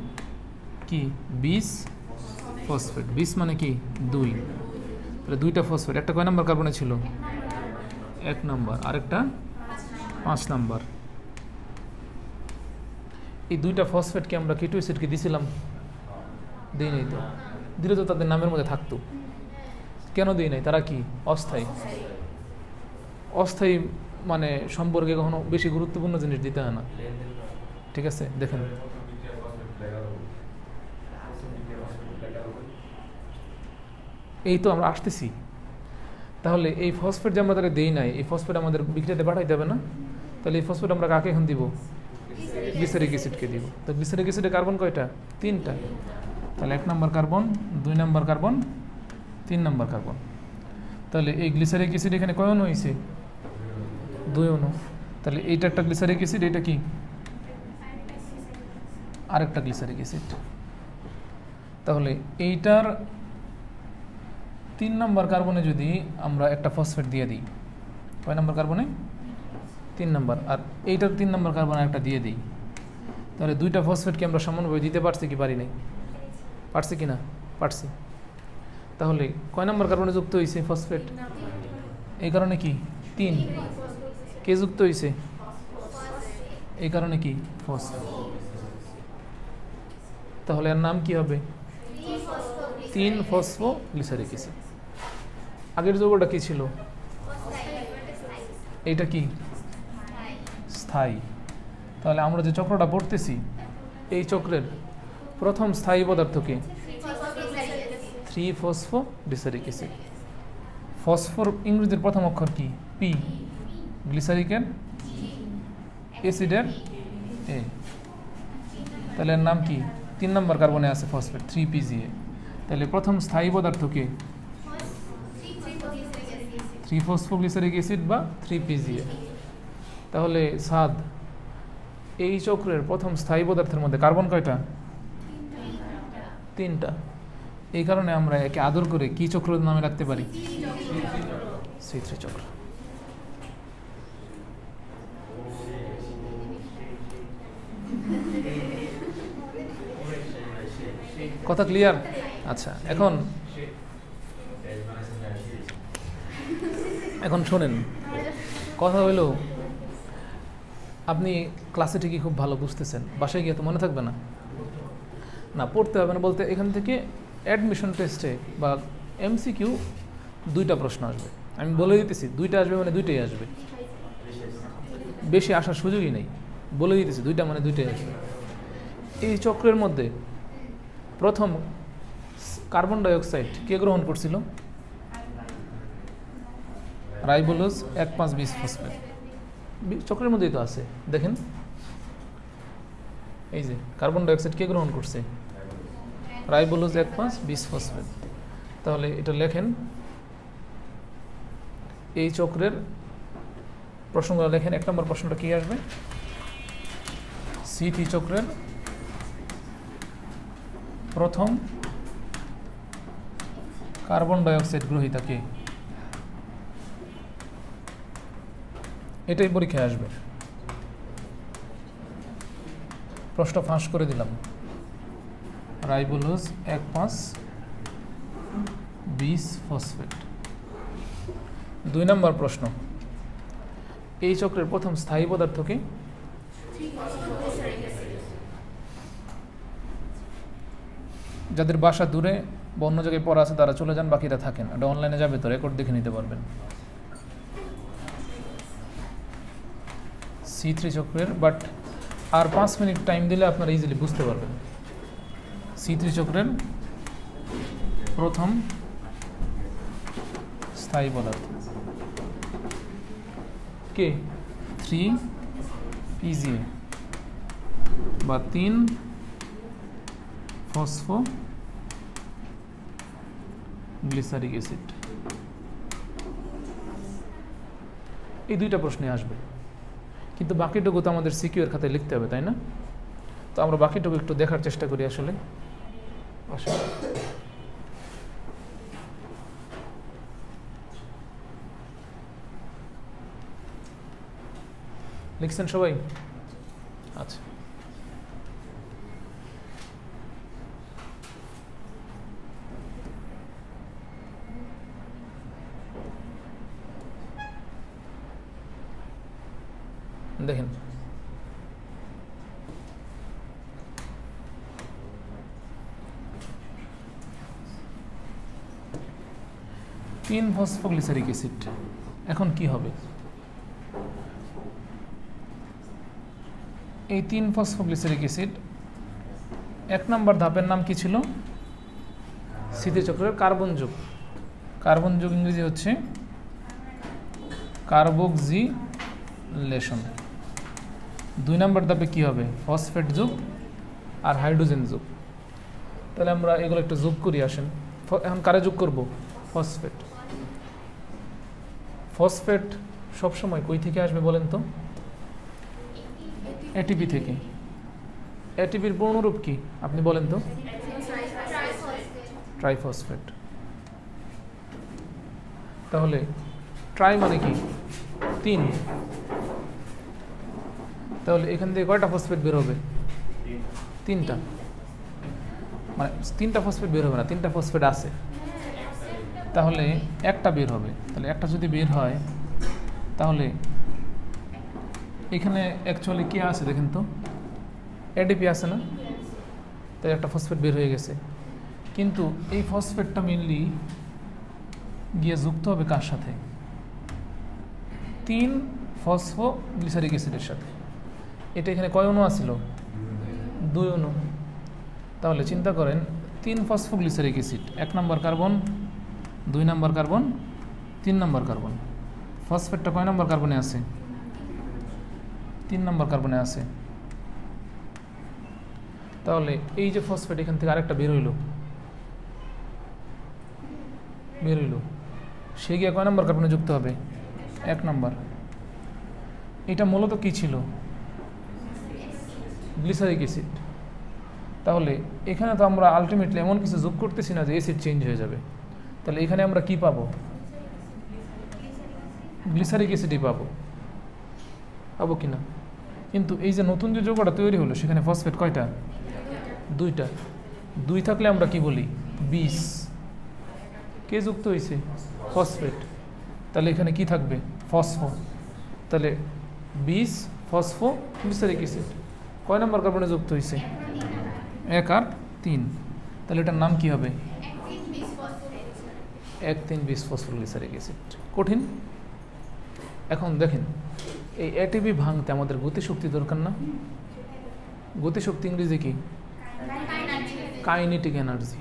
কি? বিস ফসফেট। বিস মানে কি? 2। তাহলে 2টা ফসফেট। একটা কয় নম্বর কার্বনে ছিল? 1 নম্বর, আরেকটা 5 নম্বর। এই 2টা ফসফেটকে আমরা কিটো অ্যাসিডকে দিয়েছিলাম? দিই নাই তো। দিলে তো তাদের নামের মধ্যে থাকতো। কেন দিই নাই? তারা কি? অস্থায়ী। অস্থায়ী মানে সম্পর্কে কখনো বেশি গুরুত্বপূর্ণ জিনিস দিতে হয় না। ঠিক আছে, দেখেন এই তো আমরা আসতেছি। তাহলে এই ফসফেট যে আমরা তারা দেই নাই, এই ফসফেট আমাদের বিক্রিয়াতে পাঠাইতে হবে না? তাহলে এই ফসফেট আমরা কাকে এখন দিব? গ্লিসারিক অ্যাসিডকে দিব। তো গ্লিসারিক অ্যাসিডে কার্বন কয়টা? 3টা। তাহলে 1 নম্বর কার্বন, 2 নম্বর কার্বন, 3 নম্বর কার্বন। তো তাহলে এই গ্লিসারিক অ্যাসিড এখানে কয় অণু হয়েছে? 2 অণু। তাহলে এইটা একটা গ্লিসারিক অ্যাসিড, এটা কি আরেকটা গ্লিসারিক অ্যাসিড। তাহলে এইটার 3 নম্বর কার্বনে যদি আমরা একটা ফসফেট দিয়ে দিই, কয় নম্বর কার্বনে? 3 নম্বর। আর এইটার 3 নম্বর কার্বনে একটা দিয়ে দিই, তাহলে দুইটা ফসফেটকে আমরা সমানভাবে দিতে পারছি কি পারি নাই? পারছি কি না? পারছি। তাহলে কয় নম্বর কার্বনে যুক্ত হয়েছে ফসফেট? এই কারণে কি 3। কে যুক্ত হয়েছে? এই কারণে কি ফসফেট। তাহলে এর নাম কি হবে? 3-ফসফোগ্লিসারিক অ্যাসিড। আগের যৌগটা কি ছিল? এইটা কি স্থায়ী। তাহলে আমরা যে চক্রটা পড়তেছি, এই চক্রের প্রথম স্থায়ী পদার্থকে 3-ফসফোগ্লিসারিক অ্যাসিড। ফসফর ইংরেজির প্রথম অক্ষর কি? পি। গ্লিসারিকের অ্যাসিডের এ। তাহলে এর নাম কি? 3 নম্বর কার্বনে আছে ফসফেট 3PGA। তাহলে প্রথম স্থায়ী পদার্থকে 3-ফসফোগ্লিসারিক অ্যাসিড বা 3PGA। তাহলে সাদ, এই চক্রের প্রথম স্থায়ী পদার্থের মধ্যে কার্বন কয়টা? 3টা। এই কারণে আমরা একে আদর করে কি চক্র নামে রাখতে পারি? C3 চক্র। কথা ক্লিয়ার? আচ্ছা, এখন শোনেন, কথা হইলো আপনি ক্লাসে ঠিকই খুব ভালো বুঝতেছেন, বাসায় গিয়ে তো মনে থাকবে না। না, পড়তে হবে না বলতে এখান থেকে অ্যাডমিশন টেস্টে বা MCQ 2টা প্রশ্ন আসবে। আমি বলে দিতেছি 2টা আসবে মানে 2টাই আসবে, বেশি আসার সুযোগই নেই। বলে দিতেছি 2টা মানে 2টাই আসবে। এই চক্রের মধ্যে প্রথম কার্বন ডাইঅক্সাইড কে গ্রহণ করছিল? রাইবোলোজ 1,5,20-ফসফেট। চক্রের মধ্যেই তো আছে, দেখেন এই যে কার্বন ডাইঅক্সাইড কে গ্রহণ করছে? রাইবোলোজ 1,5,20-ফসফেট। তাহলে এটা লেখেন, এই চক্রের প্রশ্নগুলো লেখেন। 1 নম্বর প্রশ্নটা কি আসবে? C3 চক্রের প্রথম কার্বন ডাইঅক্সাইড গ্রহীতা কে? এটাই পরীক্ষায় আসবে। প্রশ্ন ফাঁস করে দিলাম, রাইবোলোজ 1,5,20-ফসফেট। 2 নম্বর প্রশ্ন, এই চক্রের প্রথম স্থায়ী পদার্থ কি? যাদের বাসা দূরে বা অন্য জায়গায় পড়া আছে তারা চলে যান, বাকিরা থাকেন। এটা অনলাইনে যাবে তো, রেকর্ড দেখে নিতে পারবেন। C3 চক্রের, বাট আর 5 মিনিট টাইম দিলে আপনারা ইজিলি বুঝতে পারবেন। C3 চক্রের প্রথম স্থায়ী পদার্থ কে? 3PGA বা 3-ফসফোগ্লিসারিক অ্যাসিড। এই 2টা প্রশ্নে আসবে, কিন্তু বাকিটুকু তো আমাদের সিকিউ এর খাতায় লিখতে হবে, তাই না? তো আমরা বাকিটুকু একটু দেখার চেষ্টা করি। আসলে লিখছেন সবাই? আচ্ছা, দেখেন তিন ফসফোগ্লিসারিক অ্যাসিড। এখন কি হবে? এই 3-ফসফোগ্লিসারিক অ্যাসিড 1 নম্বর ধাপের নাম কি ছিল? C3 চক্রের কার্বন যোগ। কার্বন যোগ ইংরেজি হচ্ছে কার্বক্সিলেশন। 2 নম্বর ধাপে কি হবে? ফসফেট যোগ আর হাইড্রোজেন যোগ। তাহলে আমরা এগুলো একটু যোগ করি, আসেন। এখন কারে যোগ করব? ফসফেট। ফসফেট সবসময় কই থেকে আসবে বলেন তো? এটিপি থেকে। এটিপির পূর্ণরূপ কি আপনি বলেন তো? ট্রাইফসফেট। তাহলে ট্রাই মানে কি? 3। তাহলে এখান থেকে কয়টা ফসফেট বের হবে? 3টা। মানে 3টা ফসফেট বের হবে না, 3টা ফসফেট আছে, তাহলে একটা বের হবে। তাহলে একটা যদি বের হয় তাহলে এখানে অ্যাকচুয়ালি কি আছে দেখেন তো? এডিপি আছে না? তাই একটা ফসফেট বের হয়ে গেছে, কিন্তু এই ফসফেটটা মেনলি গিয়ে যুক্ত হবে কার সাথে? 3 ফসফোগ্লিসারিক অ্যাসিডের সাথে। এটা এখানে কয় অণু আছিল? 2 অণু। তাহলে চিন্তা করেন 3 ফসফোগ্লিসারিক অ্যাসিড, 1 নম্বর কার্বন, 2 নম্বর কার্বন, 3 নম্বর কার্বন। ফসফেটটা কয় নম্বর কার্বনে আছে? 3 নম্বর কার্বনে আছে। তাহলে এই যে ফসফেট এখান থেকে আরেকটা বের হইল, সে গিয়ে কয় নম্বর কার্বনে যুক্ত হবে? 1 নম্বর। এটা মূলত কি ছিল? Glyceric acid. তাহলে এখানে তো আমরা আলটিমেটলি এমন কিছু যোগ করতেছি না যে অ্যাসিড চেঞ্জ হয়ে যাবে। তাহলে এখানে আমরা কি পাবো? গ্লিসারিক অ্যাসিডই পাবো কি না? কিন্তু এই যে নতুন যে যৌগটা তৈরি হলো সেখানে ফসফেট কয়টা? 2টা। 2 থাকলে আমরা কি বলি? 20। কে যুক্ত হয়েছে? ফসফেট। তাহলে এখানে কি থাকবে? ফসফো। তাহলে 20 ফসফোগ্লিসারিক অ্যাসিড কয় নম্বর কার্বনে যুক্ত হয়েছে? 1 আর 3। তাহলে এটার নাম কি হবে? 1,3,20 ফসফোগ্লিসারিক অ্যাসিড। কঠিন? এখন দেখেন এই এটিপি ভাঙতে আমাদের গতিশক্তি দরকার না? গতিশক্তি ইংরেজি কি? Kinetic energy.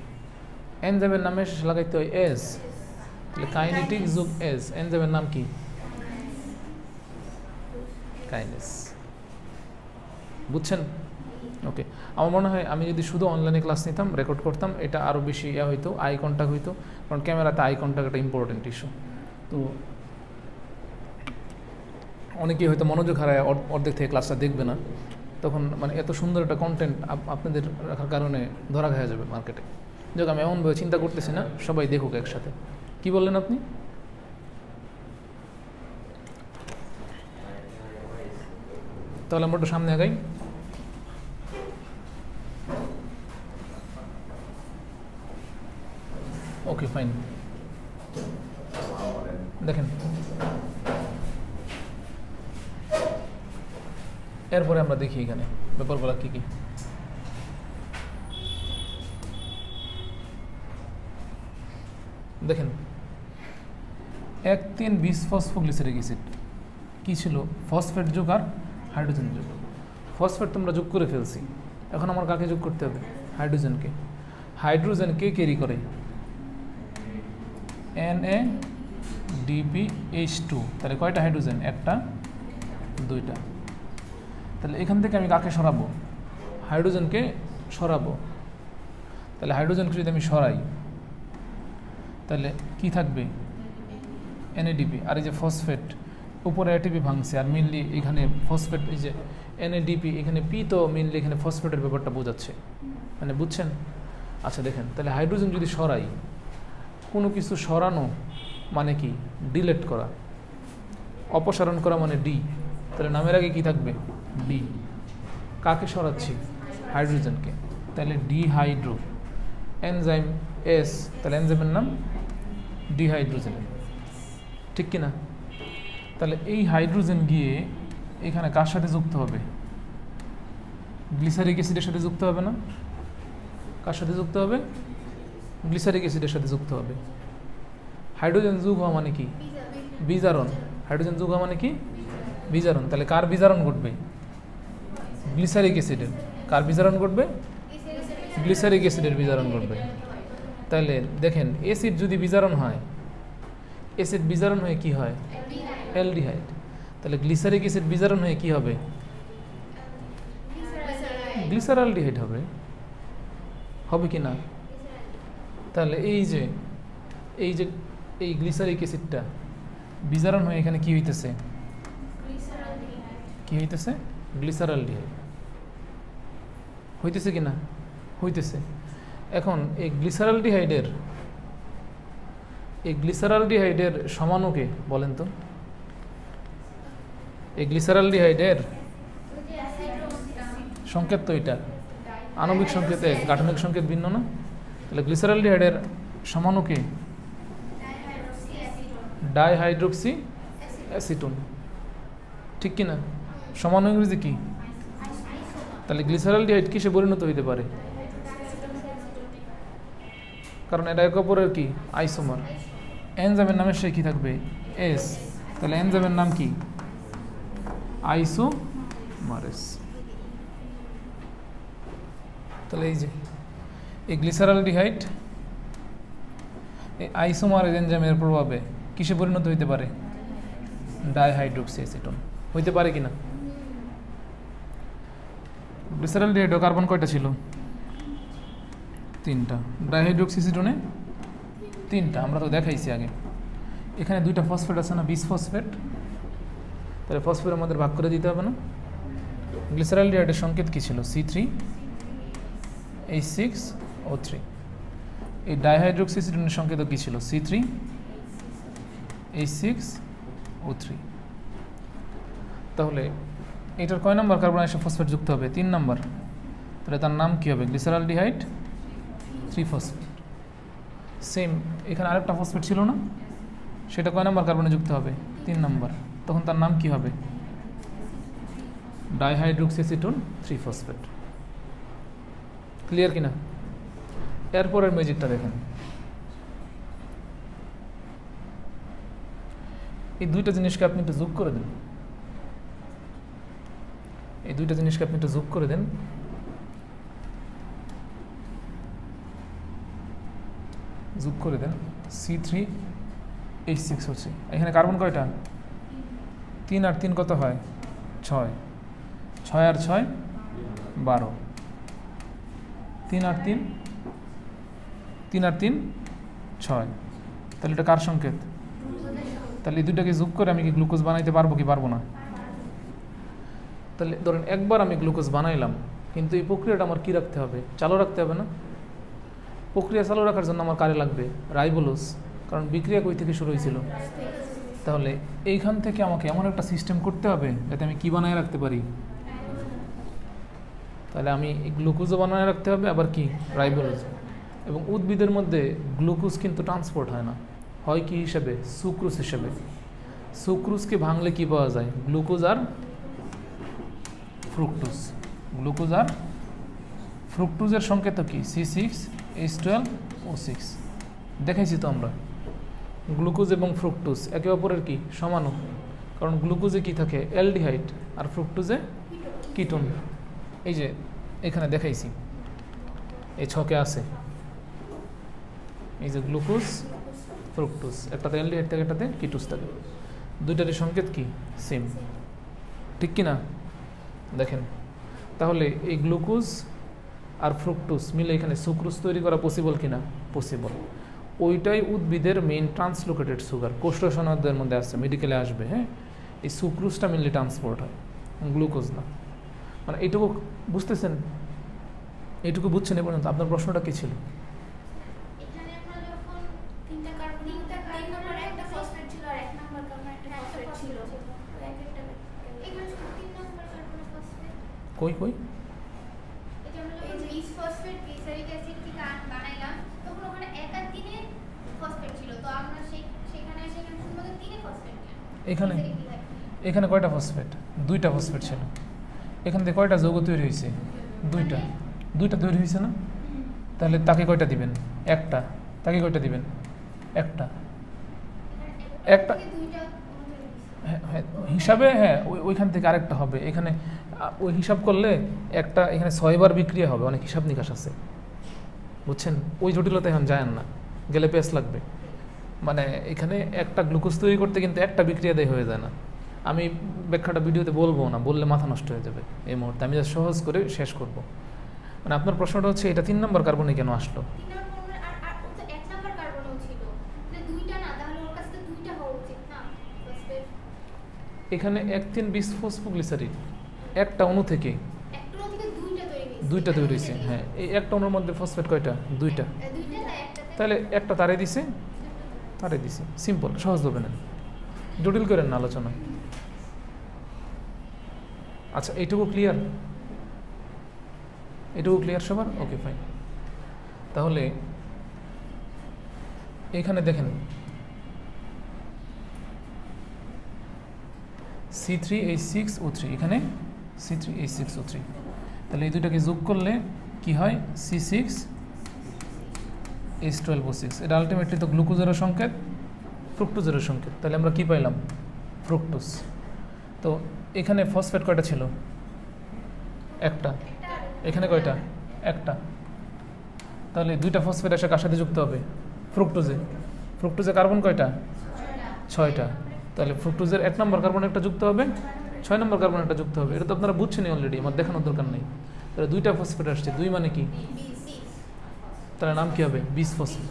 এনজাইমের নামে শেষে লাগাইতে হয় এস। তাহলে কাইনেটিক যোগ এস, এনজাইমের নাম কি? কাইনেস। বুঝছেন? ওকে। আমার মনে হয় আমি যদি শুধু অনলাইনে ক্লাস নিতাম, রেকর্ড করতাম, এটা আরও বেশি হইতো, আই কন্ট্যাক্ট হইতো, কারণ ক্যামেরাতে আই কন্ট্যাক্ট একটা ইম্পর্টেন্ট ইস্যু। তো অনেকেই হয়তো মনোযোগ হারায় অর্ধেক থেকে ক্লাসটা দেখবে না, তখন মানে এত সুন্দর একটা কন্টেন্ট আপনাদের রাখার কারণে ধরা খাওয়া যাবে মার্কেটে। যাক, আমি এমনভাবে চিন্তা করতেছি না, সবাই দেখুক একসাথে। কি বললেন আপনি? তাহলে আমরা একটু সামনে আগাই। ওকে, ফাইন। দেখেন এরপরে আমরা দেখি এখানে ব্যাপারগুলো কি কি। দেখেন 1,3,20 ফসফোগ্লিসারিক অ্যাসিড কি ছিল? ফসফেট যোগ আর হাইড্রোজেন যোগ। ফসফেট তোমরা যোগ করে ফেলছি, এখন আমার কাকে যোগ করতে হবে? হাইড্রোজেনকে। হাইড্রোজেনকে ক্যারি করে NaDPH2। তাহলে কয়টা হাইড্রোজেন? 1টা, 2টা। তাহলে এখান থেকে আমি কাকে সরাবো? হাইড্রোজেনকে সরাবো। তাহলে হাইড্রোজেনকে যদি আমি সরাই তাহলে কি থাকবে? NADP। আর এই যে ফসফেট উপরে এটিপি ভাঙছে, আর মেনলি এখানে ফসফেট, এই যে NADP, এখানে পি, তো মেনলি এখানে ফসফেটের ব্যাপারটা বোঝাচ্ছে, মানে বুঝছেন? আচ্ছা দেখেন, তাহলে হাইড্রোজেন যদি সরাই, কোনো কিছু সরানো মানে কি? ডিলেট করা। অপসারণ করা মানে ডি। তাহলে নামের আগে কি থাকবে? ডি। কাকে সরাচ্ছি? হাইড্রোজেনকে। তাহলে ডিহাইড্রো। এনজাইম এস, তাহলে এনজাইমের নাম ডিহাইড্রোজেন। ঠিক কি না? তাহলে এই হাইড্রোজেন গিয়ে এখানে কার সাথে যুক্ত হবে? গ্লিসারিক অ্যাসিডের সাথে যুক্ত হবে না? কার সাথে যুক্ত হবে? গ্লিসারিক অ্যাসিডের সাথে যুক্ত হবে। হাইড্রোজেন যোগ হওয়া মানে কি? বিজারণ। হাইড্রোজেন যোগ হওয়া মানে কি? বিজারণ। তাহলে কার বিজারণ ঘটবে? গ্লিসারিক অ্যাসিডের। কার বিজারণ ঘটবে? গ্লিসারিক অ্যাসিডের বিজারণ ঘটবে। তাহলে দেখেন অ্যাসিড যদি বিজারণ হয়, অ্যাসিড বিজারণ হয়ে কি হয়? অ্যালডিহাইড। তাহলে গ্লিসারিক অ্যাসিড বিজারণ হয়ে কি হবে? গ্লিসারঅ্যালডিহাইড হবে। হবে কি না? তাহলে এই যে এই গ্লিসারিক অ্যাসিডটা বিজারণ হয়ে এখানে কি হইতেছে, কি হইতেছে, গ্লিসারালডিহাইড হইতেছে কি না, হইতেছে। এখন এই গ্লিসারালডিহাইডের সমানুকে বলেন তো, এই গ্লিসারালডিহাইডের সংকেত তো এটা আণবিক সংকেত এক, গাঠনিক সংকেত ভিন্ন না? তাহলে গ্লিসারালডিহাইডের সমানুকে ডাইহাইড্রোক্সি অ্যাসিটোন, ঠিক কি না? সমানু ইংরেজি কি? তাহলে গ্লিসারালডিহাইড কিসে পরিণত হইতে পারে? কারণ এটা একে অপরের কি আইসোমার। এনজাইমের নামের সে কি থাকবে? এস। তাহলে এনজাইমের নাম কি? আইসোমারেস। তাহলে এই যে এই গ্লিসারালডিহাইড এই আইসোমারেজ এনজাইমের প্রভাবে কিসে পরিণত হইতে পারে? ডাইহাইড্রোক্সি অ্যাসিটোন হইতে পারে কিনা? গ্লিসারালডিহাইডে কার্বন কয়টা ছিল? 3টা। ডাইহাইড্রোক্সি অ্যাসিটোনে 3টা, আমরা তো দেখাইছি আগে। এখানে 2টা ফসফেট আছে না, বিস ফসফেট, তাহলে ফসফেটের মধ্যে ভাগ করে দিতে হবে না? গ্লিসারালডিহাইডের সংকেত কি ছিল? C3H6O3। এই ডাইহাইড্রোক্সি অ্যাসিটোনের সংকেত কি ছিল? C3H6O3। তাহলে এটার কয় নম্বর কার্বন এসে ফসফেট যুক্ত হবে? 3 নম্বর। তাহলে তার নাম কি হবে? Glyceraldehyde 3 phosphate. সেম এখানে আরেকটা ফসফেট ছিল না, সেটা কয় নম্বর কার্বনে যুক্ত হবে? 3 নম্বর। তখন তার নাম কি হবে? Dihydroxy acetone 3 phosphate. ক্লিয়ার কিনা? এরপরের ম্যাজিকটা দেখেন, এই 2টা জিনিসকে আপনি একটু যোগ করে দেন, এই 2টা জিনিসকে আপনি একটু যোগ করে দেন। যোগ করে দেন C3H6O3। এখানে কার্বন কয়টা? 3 আর 3 কত হয়? 6। 6 আর 6 12। 3 আর 3 6। তাহলে এটা কার সংকেত? তাহলে এই 2টাকে যোগ করে আমি কি গ্লুকোজ বানাইতে পারবো কি পারবো না? তাহলে ধরেন একবার আমি গ্লুকোজ বানাইলাম, কিন্তু এই প্রক্রিয়াটা আমার কি রাখতে হবে? চালু রাখতে হবে না? প্রক্রিয়া চালু রাখার জন্য আমার কারে লাগবে? রাইবোলোজ। কারণ বিক্রিয়া কই থেকে শুরু হয়েছিল? তাহলে এইখান থেকে আমাকে এমন একটা সিস্টেম করতে হবে যাতে আমি কি বানায় রাখতে পারি। তাহলে আমি গ্লুকোজও বানায় রাখতে হবে, আবার কি রাইবোলোজ। এবং উদ্ভিদের মধ্যে গ্লুকোজ কিন্তু ট্রান্সপোর্ট হয় না, হয় কি হিসেবে? সুক্রোজ হিসেবে। সুক্রোজকে ভাঙলে কি পাওয়া যায়? গ্লুকোজ আর ফ্রুক্টোজ। গ্লুকোজ আর ফ্রুক্টোজের সংকেত কি? C6H12O6। দেখাইছি তো আমরা। গ্লুকোজ এবং ফ্রুক্টোজ একে অপরের কি সমানু, কারণ গ্লুকোজে কি থাকে? অ্যালডিহাইড, আর ফ্রুক্টোজে কিটোন। এই যে এখানে দেখাইছি, এই ছকে আছে, এই যে গ্লুকোজ ফ্রুক্টোজ, একটাতে অ্যালডিহাইড থাকে, একটাতে কিটোজ থাকে, 2টারই সংকেত কি? সেম, ঠিক কি না? দেখেন, তাহলে এই গ্লুকোজ আর ফ্রুক্টোজ মিলে এখানে সুক্রোজ তৈরি করা পসিবল কিনা? পসিবল। ওইটাই উদ্ভিদের মেইন ট্রান্সলোকেটেড সুগার, কোষ্ঠসনদের মধ্যে আসছে, মেডিকেলে আসবে। হ্যাঁ, এই সুক্রোজটা মেনলি ট্রান্সপোর্ট হয়, গ্লুকোজ না। মানে এইটুকু বুঝতেছেন? এইটুকু বুঝছেন? এ পর্যন্ত আপনার প্রশ্নটা কি ছিল? কই কই এখানে এখানে কয়টা ফসফেট? 2টা ফসফেট ছিল। এখান থেকে কয়টা যৌগ তৈরি হয়েছে? 2টা। 2টা তৈরি হয়েছে না? তাহলে তাকে কয়টা দিবেন? একটা। তাকে কয়টা দিবেন? একটা। একটা হিসাবে, হ্যাঁ, ওইখান থেকে আরেকটা হবে। এখানে ওই হিসাব করলে একটা, এখানে 6 বার বিক্রিয়া হবে, অনেক হিসাব নিকাশ আছে, বুঝছেন? ওই জটিলতা এখন যায় না, গেলে পেস লাগবে। মানে এখানে একটা গ্লুকোজ তৈরি করতে কিন্তু একটা বিক্রিয়া দেয় হয়ে যায় না। আমি ব্যাখ্যাটা ভিডিওতে বলবো না, বললে মাথা নষ্ট হয়ে যাবে এই মুহূর্তে। আমি যা সহজ করে শেষ করব। মানে আপনার প্রশ্নটা হচ্ছে এটা 3 নম্বর কার্বনে কেন আসলো? এখানে 1,3 বিসফসফোগ্লিসারিন একটা অণু থেকে দুইটা তৈরি হয়েছে। হ্যাঁ, এই একটা অণুর মধ্যে ফসফেট কয়টা? দুইটা। তাহলে একটা তারে দিছে, সিম্পল, সহজ হবে না, জটিল করেন না আলোচনা। আচ্ছা, এইটুকু ক্লিয়ার? এটুকু ক্লিয়ার সবার? ওকে, ফাইন। তাহলে এখানে দেখেন C3H6O3, এখানে C3H6O3, তাহলে এই দুটাকে যোগ করলে কি হয়? C6H12O6। এটা আলটিমেটলি তো গ্লুকোজেরও সংকেত, ফ্রুক্টোজেরও সংকেত। তাহলে আমরা কি পাইলাম? ফ্রুক্টোজ। তো এখানে ফসফেট কয়টা ছিল? একটা। এখানে কয়টা? একটা। তাহলে দুইটা ফসফেট এসে কার সাথে যুক্ত হবে? ফ্রুক্টোজে। ফ্রুক্টোজে কার্বন কয়টা? 6টা। তাহলে ফ্রুক্টোজের 1 নম্বর কার্বন একটা যুক্ত হবে, 6 নম্বর কার্বন একটা যুক্ত হবে। এটা তো আপনারা বুঝছেনই অলরেডি, আমার দেখানোর দরকার নেই। তাহলে দুইটা ফসফেট আসছে, 2 মানে কি? তাহলে নাম কি হবে? বিসফসফেট।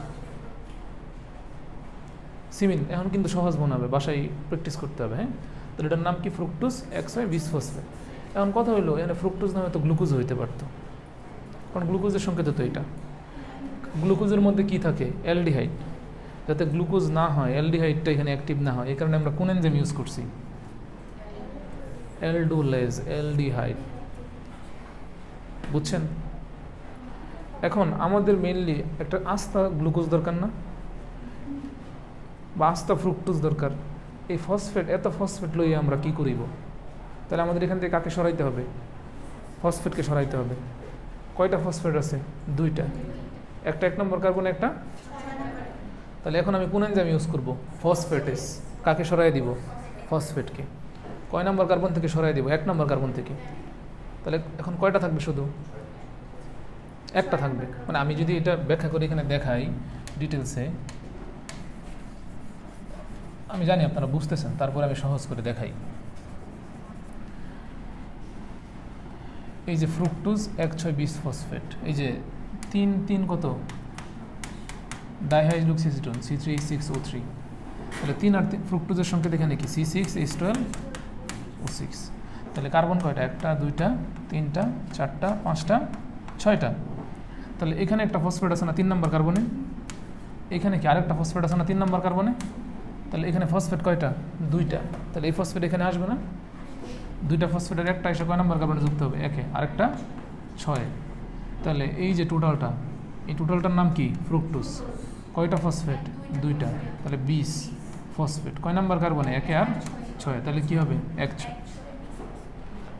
সিমিন এখন কিন্তু সহজ মনে হবে, বাসায় প্র্যাকটিস করতে হবে। হ্যাঁ, তাহলে এটার নাম কি? Fructose XY bisphosphate. এখন কথা হলো, এখানে ফ্রুক্টোজ নামে তো গ্লুকোজ হইতে পারতো, কারণ গ্লুকোজের সংকেত তো এটা। গ্লুকোজের মধ্যে কি থাকে? অ্যালডিহাইড। যাতে গ্লুকোজ না হয়, অ্যালডিহাইডটা এখানে অ্যাক্টিভ না হয়, এই কারণে আমরা কোন এনজাইম ইউজ করছি? অ্যালডোলেজ, অ্যালডিহাইড। বুঝছেন? এখন আমাদের মেইনলি একটা আস্তা গ্লুকোজ দরকার না, বা আস্তা ফ্রুক্টোজ দরকার। এই ফসফেট, এত ফসফেট লইয়ে আমরা কি করিব? তাহলে আমাদের এখান থেকে কাকে সরাইতে হবে? ফসফেটকে সরাইতে হবে। কয়টা ফসফেট আছে? 2টা। একটা 1 নম্বর কার্বন, একটা। তাহলে এখন আমি কোন এনজাইম ইউজ করব? ফসফেটেস। কাকে সরাই দিব? ফসফেটকে। কয় নম্বর কার্বন থেকে সরাই দিব? 1 নম্বর কার্বন থেকে। তাহলে এখন কয়টা থাকবে? শুধু একটা থাকবে। মানে আমি যদি এটা ব্যাখ্যা করে এখানে দেখাই ডিটেলসে, আমি জানি আপনারা বুঝতেছেন, তারপরে আমি সহজ করে দেখাই। এই যে ফ্রুক্টোজ 1,6 বিসফসফেট, এই যে 3 কত? ডাইহাইড্রোক্সিএসিটোন C3H6O3। তাহলে 3 আর ফ্রুক্টোজের সংকেত এখানে কি? C6H12O6। তাহলে কার্বন কয়টা? 1টা, 2টা, 3টা, 4টা, 5টা, 6টা। তাহলে এখানে একটা ফসফেট আছে না 3 নম্বর কার্বনে? এখানে কি আরেকটা ফসফেট আছে না 3 নম্বর কার্বনে? তাহলে এখানে ফসফেট কয়টা? 2টা। তাহলে এই ফসফেট এখানে আসবে না? 2টা ফসফেটের একটা এসে কয় নম্বর কার্বনে যুক্ত হবে? 1-এ, আরেকটা 6-এ। তাহলে এই যে টোটালটা, এই টোটালটার নাম কি? ফ্রুক্টোজ। কয়টা ফসফেট? 2টা। তাহলে 20 ফসফেট। কয় নম্বর কার্বনে? 1-এ আর 6-এ। তাহলে কি হবে? 1-6।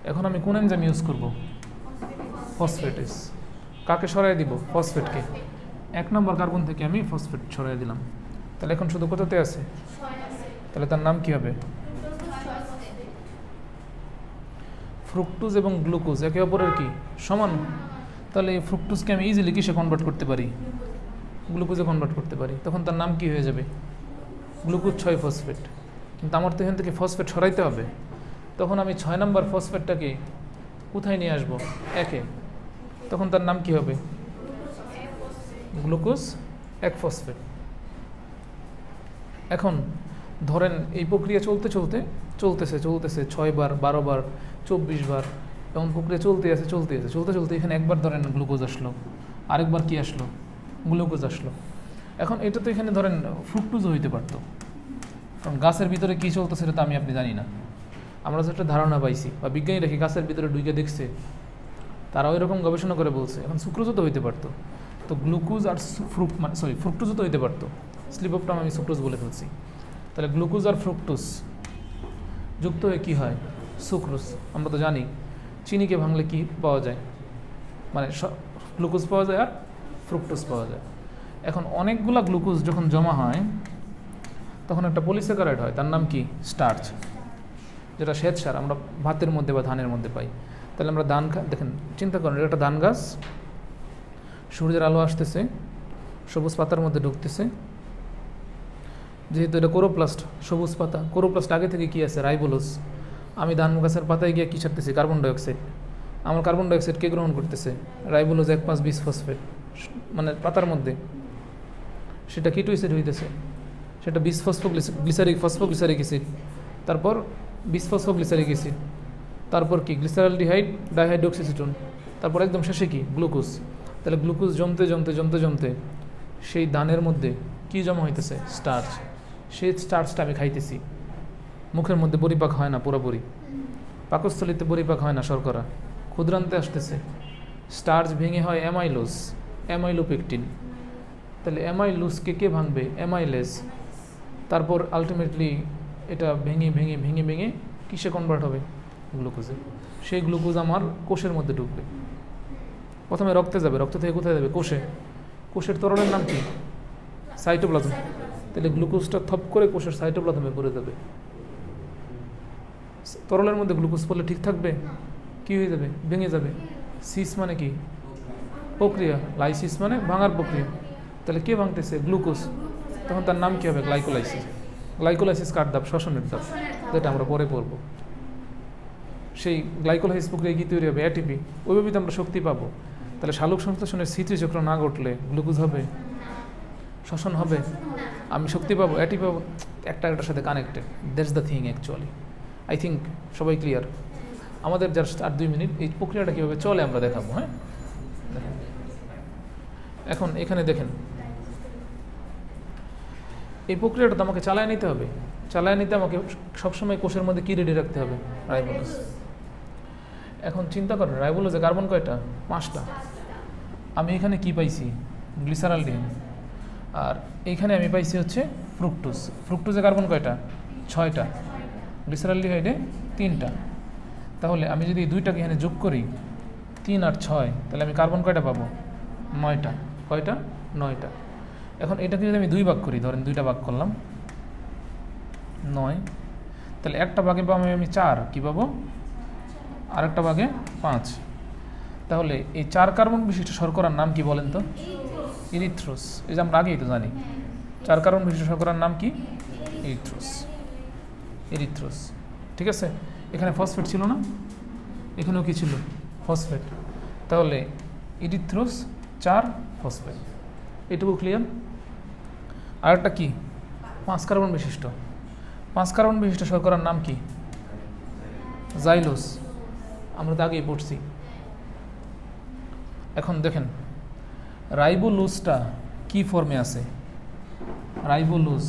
এখন আমি কোন এনজাইম ইউজ করব? ফসফেটেস। কাকে সরাই দিব? ফসফেটকে। 1 নম্বর কার্বন থেকে আমি ফসফেট সরাই দিলাম। তাহলে এখন শুধু কততে আছে? তাহলে তার নাম কি হবে? ফ্রুক্টোজ এবং গ্লুকোজ একে অপরের কি? সমান। তাহলে এই ফ্রুক্টোজকে আমি ইজিলি কিসে কনভার্ট করতে পারি? গ্লুকোজে কনভার্ট করতে পারি। তখন তার নাম কি হয়ে যাবে? Glucose 6 phosphate. কিন্তু আমার তো এখান থেকে ফসফেট সরাইতে হবে। তখন আমি 6 নম্বর ফসফেটটাকে কোথায় নিয়ে আসবো? 1-এ। তখন তার নাম কি হবে? Glucose 1 phosphate. এখন ধরেন এই প্রক্রিয়া চলতেছে 6 বার, 12 বার, 24 বার, এমন প্রক্রিয়া চলতে চলতে এখানে একবার ধরেন গ্লুকোজ আসলো, আরেকবার কি আসলো? গ্লুকোজ আসলো। এখন এটা তো এখানে ধরেন ফ্রুক্টোজ হইতে পারতো, কারণ গাছের ভিতরে কী চলতেছে সেটা তো আমি আপনি জানি না। আমরা একটা ধারণা পাইছি, বা বিজ্ঞানীরা কি গাছের ভিতরে ঢুকে দেখছে, তারা ওই রকম গবেষণা করে বলছে। এখন সুক্রোজও তো হইতে পারতো, তো গ্লুকোজ আর ফ্রুক্টোজও তো হইতে পারতো। স্লিপ অফ টার্ম আমি সুক্রোজ বলে ফেলছি। তাহলে গ্লুকোজ আর ফ্রুক্টোজ যুক্ত হয়ে কী হয়? সুক্রোজ। আমরা তো জানি চিনিকে ভাঙলে কি পাওয়া যায়? মানে গ্লুকোজ পাওয়া যায় আর ফ্রুক্টোজ পাওয়া যায়। এখন অনেকগুলা গ্লুকোজ যখন জমা হয় তখন একটা পলিস্যাকারাইড হয়, তার নাম কি? স্টার্চ, যেটা শ্বেতসার আমরা ভাতের মধ্যে বা ধানের মধ্যে পাই। তাহলে আমরা দেখেন, চিন্তা করেন, এটা একটা ধান গাছ, সূর্যের আলো আসতেছে, সবুজ পাতার মধ্যে ঢুকতেছে। যেহেতু এটা কোরোপ্লাস্ট, সবুজ পাতা, কোরোপ্লাস্ট আগে থেকে কি আছে? রাইবোলোজ। আমি ধান গাছের পাতায় গিয়ে কী ছাড়তেছি? Carbon dioxide. আমার কার্বন ডাইঅক্সাইড কে গ্রহণ করতেছে? রাইবোলোজ 1,5 বিসফসফেট, মানে পাতার মধ্যে। সেটা কিটো অ্যাসিড হইতেছে, সেটা বিসফসফোগ্লিসারিক অ্যাসিড। তারপর বিসফসফোগ্লিসারিক অ্যাসিড, তারপর কি গ্লিসারলডিহাইড ডাইহাইড্রোক্সিসিটোন, তারপর একদম শেষে কি গ্লুকোজ। তাহলে গ্লুকোজ জমতে জমতে জমতে জমতে সেই দানের মধ্যে কি জমা হইতেছে? স্টার্চ। সেই স্টার্চটা আমি খাইতেছি, মুখের মধ্যে পরিপাক হয় না পুরোপুরি, পাকস্থলিতে পরিপাক হয় না শর্করা, ক্ষুদ্রান্তে আসতেছে, স্টার্চ ভেঙে হয় অ্যামাইলোজ, অ্যামাইলোপেকটিন। তাহলে অ্যামাইলোজকে কে ভাঙবে? অ্যামাইলেজ। তারপর আলটিমেটলি এটা ভেঙে ভেঙে ভেঙে ভেঙে কিসে কনভার্ট হবে? গ্লুকোজে। সেই গ্লুকোজ আমার কোষের মধ্যে ঢুকবে, প্রথমে রক্তে যাবে, রক্ত থেকে কোথায় যাবে? কোষে। কোষের তরলের নাম কি? সাইটোপ্লাজম। তাহলে গ্লুকোজটা থপ করে কোষের সাইটোপ্লাজমে পড়ে যাবে। তরলের মধ্যে গ্লুকোজ পড়লে ঠিক থাকবে? কি হয়ে যাবে? ভেঙে যাবে। সিস মানে কি? প্রক্রিয়া। লাইসিস মানে ভাঙার প্রক্রিয়া। তাহলে কে ভাঙতেছে? গ্লুকোজ। তখন তার নাম কি হবে? গ্লাইকোলাইসিস। গ্লাইকোলাইসিস কার ধাপ? শ্বসনের ধাপ, যেটা আমরা পরে পড়ব। সেই গ্লাইকোলাইসিস প্রক্রিয়া কি তৈরি হবে? এটিপি। ওইভাবে তো আমরা শক্তি পাবো। তাহলে শালক সংশ্লেষণের C3 চক্র না ঘটলে গ্লুকোজ হবে, শ্বসন হবে, আমি শক্তি পাবো, এটিপি পাবো, একটা একটার সাথে connected. That's the thing actually. I think সবাই ক্লিয়ার। আমাদের জাস্ট আর 2 মিনিট এই প্রক্রিয়াটা কীভাবে চলে আমরা দেখাবো। হ্যাঁ, এখন এখানে দেখেন, এই প্রক্রিয়াটা তো আমাকে চালায় নিতে হবে। চালায় নিতে আমাকে সবসময় কোষের মধ্যে কী রেডি রাখতে হবে? রাইবোলোজ। এখন চিন্তা করেন, রাইবোলোজে কার্বন কয়টা? 5টা। আমি এখানে কি পাইছি? গ্লিসারলডিহাইড। আর এইখানে আমি পাইছি হচ্ছে ফ্রুক্টোজ। ফ্রুক্টোজে কার্বন কয়টা? 6টা। গ্লিসারলডিহাইডে 3টা। তাহলে আমি যদি 2টাকে এখানে যোগ করি, 3 আর 6, তাহলে আমি কার্বন কয়টা পাবো? 9টা। কয়টা? 9টা। এখন এটাকে যদি আমি 2 ভাগ করি, ধরেন 2টা ভাগ করলাম, 9, তাহলে একটা ভাগে পাবো আমি 4, কী পাবো? আর একটা ভাগে 5। তাহলে এই 4 কার্বন বিশিষ্ট শর্করার নাম কি বলেন তো? ইরিথ্রোস। এই যে আমরা আগেই তো জানি 4 কার্বন বিশিষ্ট শর্করার নাম কি? ইরিথ্রোস। ইরিথ্রোস, ঠিক আছে। এখানে ফসফেট ছিল না, এখানেও কি ছিল? ফসফেট। তাহলে ইরিথ্রোস 4 ফসফেট, এটুকু ক্লিয়ার। আরেকটা কি? 5 কার্বন বিশিষ্ট। 5 কার্বন বিশিষ্ট শর্করার নাম কি? জাইলোজ। আমরা তো আগেই পড়ছি। এখন দেখেন রাইবোলোজটা কি ফর্মে আছে? রাইবোলোজ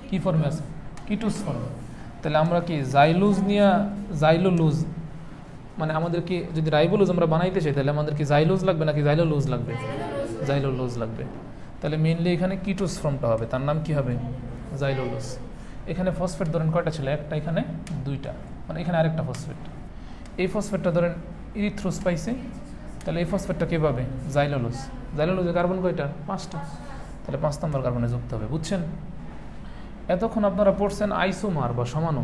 কি ফর্মে আছে? কিটোজ ফর্মে। তাহলে আমরা কি জাইলোজ নিয়ে জাইলোলোজ, মানে আমাদেরকে যদি রাইবোলোজ আমরা বানাইতে চাই তাহলে আমাদের কি জাইলোজ লাগবে নাকি জাইলোলোজ লাগবে? জাইলোলোজ লাগবে। তাহলে মেইনলি এখানে কিটোজ ফর্মটা হবে, তার নাম কি হবে? জাইলোলোজ। এখানে ফসফেট ধরেন কয়টা ছিল? একটা, এখানে 2টা, মানে এখানে আরেকটা ফসফেট। এই ফসফেটটা ধরেন ইরিথ্রোস পাইছে, তাহলে এই ফসফেটটা কে পাবে? জাইলোলোজ। জাইলোলোজে কার্বন কয়টা? 5টা। তাহলে 5 নম্বর কার্বনে যুক্ত হবে। বুঝছেন? এতক্ষণ আপনারা পড়ছেন আইসোমার বা সমাণু।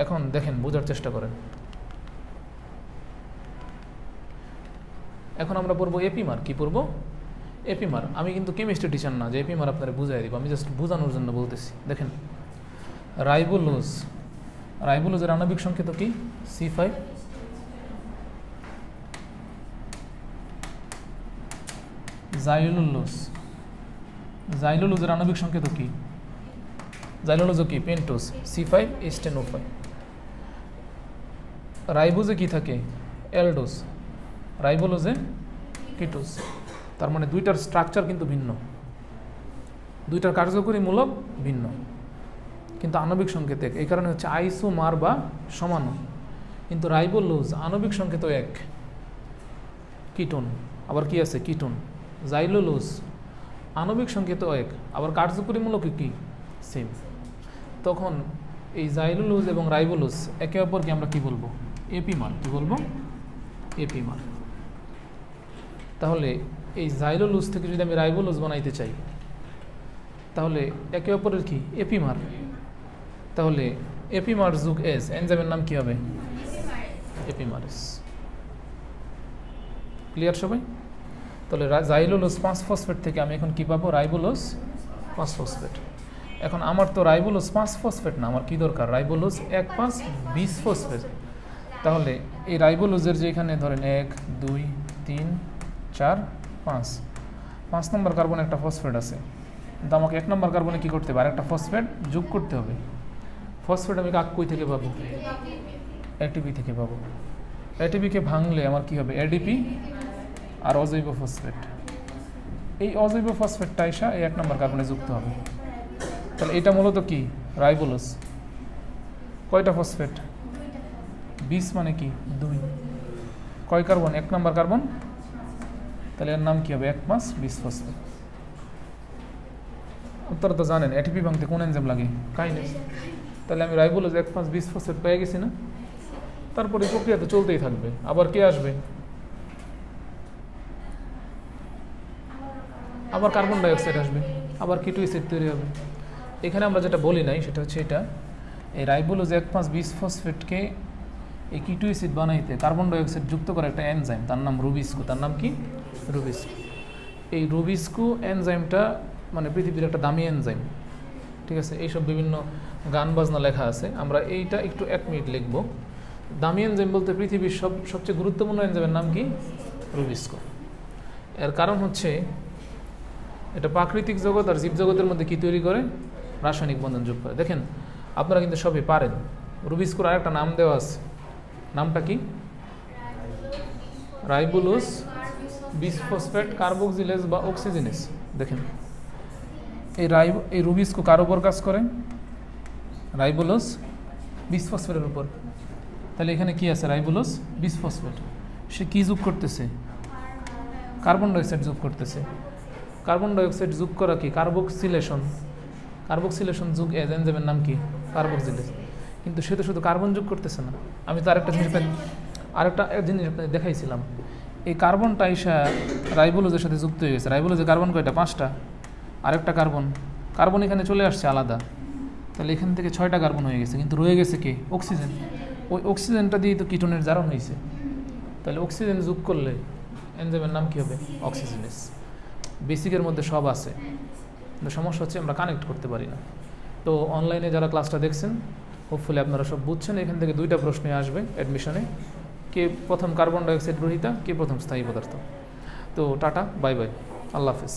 এখন দেখেন, বোঝার চেষ্টা করেন। এখন আমরা পড়বো এপিমার। কি পড়বো? এপিমার। আমি কিন্তু কেমিস্ট্রি টিচার না যে এপিমার আপনারা বুঝাই দিব, আমি জাস্ট বোঝানোর জন্য বলতেছি। দেখেন, রাইবোলোজ, রাইবোলোজের আণবিক সংকেত কি? C5। জাইলোলোজ, জাইলোলোজের আণবিক সংকেত কি? জাইলোলোজ কি? Pentose, C5H10O5। রাইবোজে কি থাকে? অ্যালডোজ, রাইবোলোজে কিটোজ। তার মানে 2টার স্ট্রাকচার কিন্তু ভিন্ন, 2টার কার্যকরী মূলক ভিন্ন, কিন্তু আণবিক সংকেত এক। এই কারণে হচ্ছে আইসোমার বা সমাণু। কিন্তু রাইবোলোজ আণবিক সংকেত এক, কিটোন। আবার কি আছে? কিটোন। জাইলোলোজ আণবিক সংকেত এক, আবার কার্যকরী মূলক কি? সেম। তখন এই জাইলোলোজ এবং রাইবোলোজ একে অপরকে আমরা কি বলবো? এপিমার। কি বলবো? এপিমার। তাহলে এই জাইলোলোজ থেকে যদি আমি রাইবোলোজ বানাইতে চাই তাহলে একে অপরের কি? এপিমার। তাহলে এপিমার যুগ এস, এনজাইমের নাম কি হবে? এপিমারেস। ক্লিয়ার সবাই? তাহলে জাইলোলোজ 5 ফসফেট থেকে আমি এখন কি পাবো? Ribulose 5 phosphate. এখন আমার তো রাইবোলোজ 5 ফসফেট না, আমার কি দরকার? Ribulose 1, 5, 20 phosphate. তাহলে এই রাইবোলোজের যে এখানে ধরেন 1, 2, 3, 4, 5 নম্বর কার্বনে একটা ফসফেট আছে, কিন্তু আমাকে 1 নম্বর কার্বনে কী করতে হবে? আর একটা ফসফেট যোগ করতে হবে। ফসফেট আমি কই থেকে পাবো? এটিপি থেকে পাবো। এটিপিকে ভাঙলে আমার কি হবে? এডিপি আর অজৈব ফসফেট। এই অজৈব ফসফেটটা এসে এই 1 নম্বর কার্বনে যুক্ত হবে। তাহলে এটা মূলত কি? রাইবোলোজ। কয়টা ফসফেট? 20 মানে কি? 2। কয় কার্বন? 1 নম্বর কার্বন। তাহলে এর নাম কি হবে? 1,5,20 ফসফেট। উত্তর তো জানেন, এটিপি ভাঙতে কোন এনজাইম লাগে? কাইনেজ। তাহলে আমি রাইবোলোজ 1,5,20 ফসফেট পেয়ে গেছি না? তারপরে প্রক্রিয়া তো চলতেই থাকবে। আবার কে আসবে? আবার কার্বন ডাইঅক্সাইড আসবে, আবার কিটো অ্যাসিড তৈরি হবে। এখানে আমরা যেটা বলি নাই সেটা হচ্ছে এটা, এই রাইবোলোজ 1,5,20 ফসফেটকে এই কিটো অ্যাসিড বানাইতে কার্বন ডাইঅক্সাইড যুক্ত করে একটা এনজাইম, তার নাম রুবিস্কো। তার নাম কি? রুবিস্কো। এই রুবিস্কো এনজাইমটা মানে পৃথিবীর একটা দামি এনজাইম, ঠিক আছে? এইসব বিভিন্ন গান বাজনা লেখা আছে, আমরা এইটা একটু 1 মিনিট লিখব। দামি এনজাইম বলতে পৃথিবীর সবচেয়ে গুরুত্বপূর্ণ এনজাইমের নাম কি? রুবিস্কো। এর কারণ হচ্ছে এটা প্রাকৃতিক জগৎ আর জীবজগতের মধ্যে কি তৈরি করে? রাসায়নিক বন্ধন যোগ করে। দেখেন আপনারা কিন্তু সবই পারেন। রুবিস্কোর আরেকটা নাম দেওয়া আছে, নামটা কি? রাইবোলোজ বিসফসফেট কার্বক্সিলেজ বা অক্সিজেনেজ। দেখেন এই রুবিস্কো কার উপর কাজ করে? রাইবোলোজ বিসফসফেটের উপর। তাহলে এখানে কি আছে? Ribulose bisphosphate. সে কি যোগ করতেছে? কার্বন ডাইঅক্সাইড যোগ করতেছে। কার্বন ডাইঅক্সাইড যোগ করা কি? কার্বক্সিলেশন। কার্বক্সিলেশন যোগ এনজাইমের নাম কি? কার্বক্সিলেজ। কিন্তু সে তো শুধু কার্বন যোগ করতেছে না, আমি তো আরেকটা জিনিস আপনাদের দেখাইছিলাম। এই কার্বনটা এসে রাইবোলোজের সাথে যুক্ত হয়ে গেছে। রাইবোলোজে কার্বন কয়টা? 5টা। আরেকটা কার্বন এখানে চলে আসছে আলাদা। তাহলে এখান থেকে 6টা কার্বন হয়ে গেছে, কিন্তু রয়ে গেছে কে? অক্সিজেন। ওই অক্সিজেনটা দিয়ে তো কিটোনের জারণ হয়েছে। তাহলে অক্সিজেন যোগ করলে এনজাইমের নাম কি হবে? অক্সিজেনেজ। বেসিকের মধ্যে সব আছে, কিন্তু সমস্যা হচ্ছে আমরা কানেক্ট করতে পারি না। তো অনলাইনে যারা ক্লাসটা দেখছেন, হোপফুলি আপনারা সব বুঝছেন। এখান থেকে 2টা প্রশ্নই আসবে অ্যাডমিশনে, কে প্রথম কার্বন ডাইঅক্সাইড গ্রহীতা, কে প্রথম স্থায়ী পদার্থ। তো টাটা, বাই বাই, আল্লাহ হাফেজ।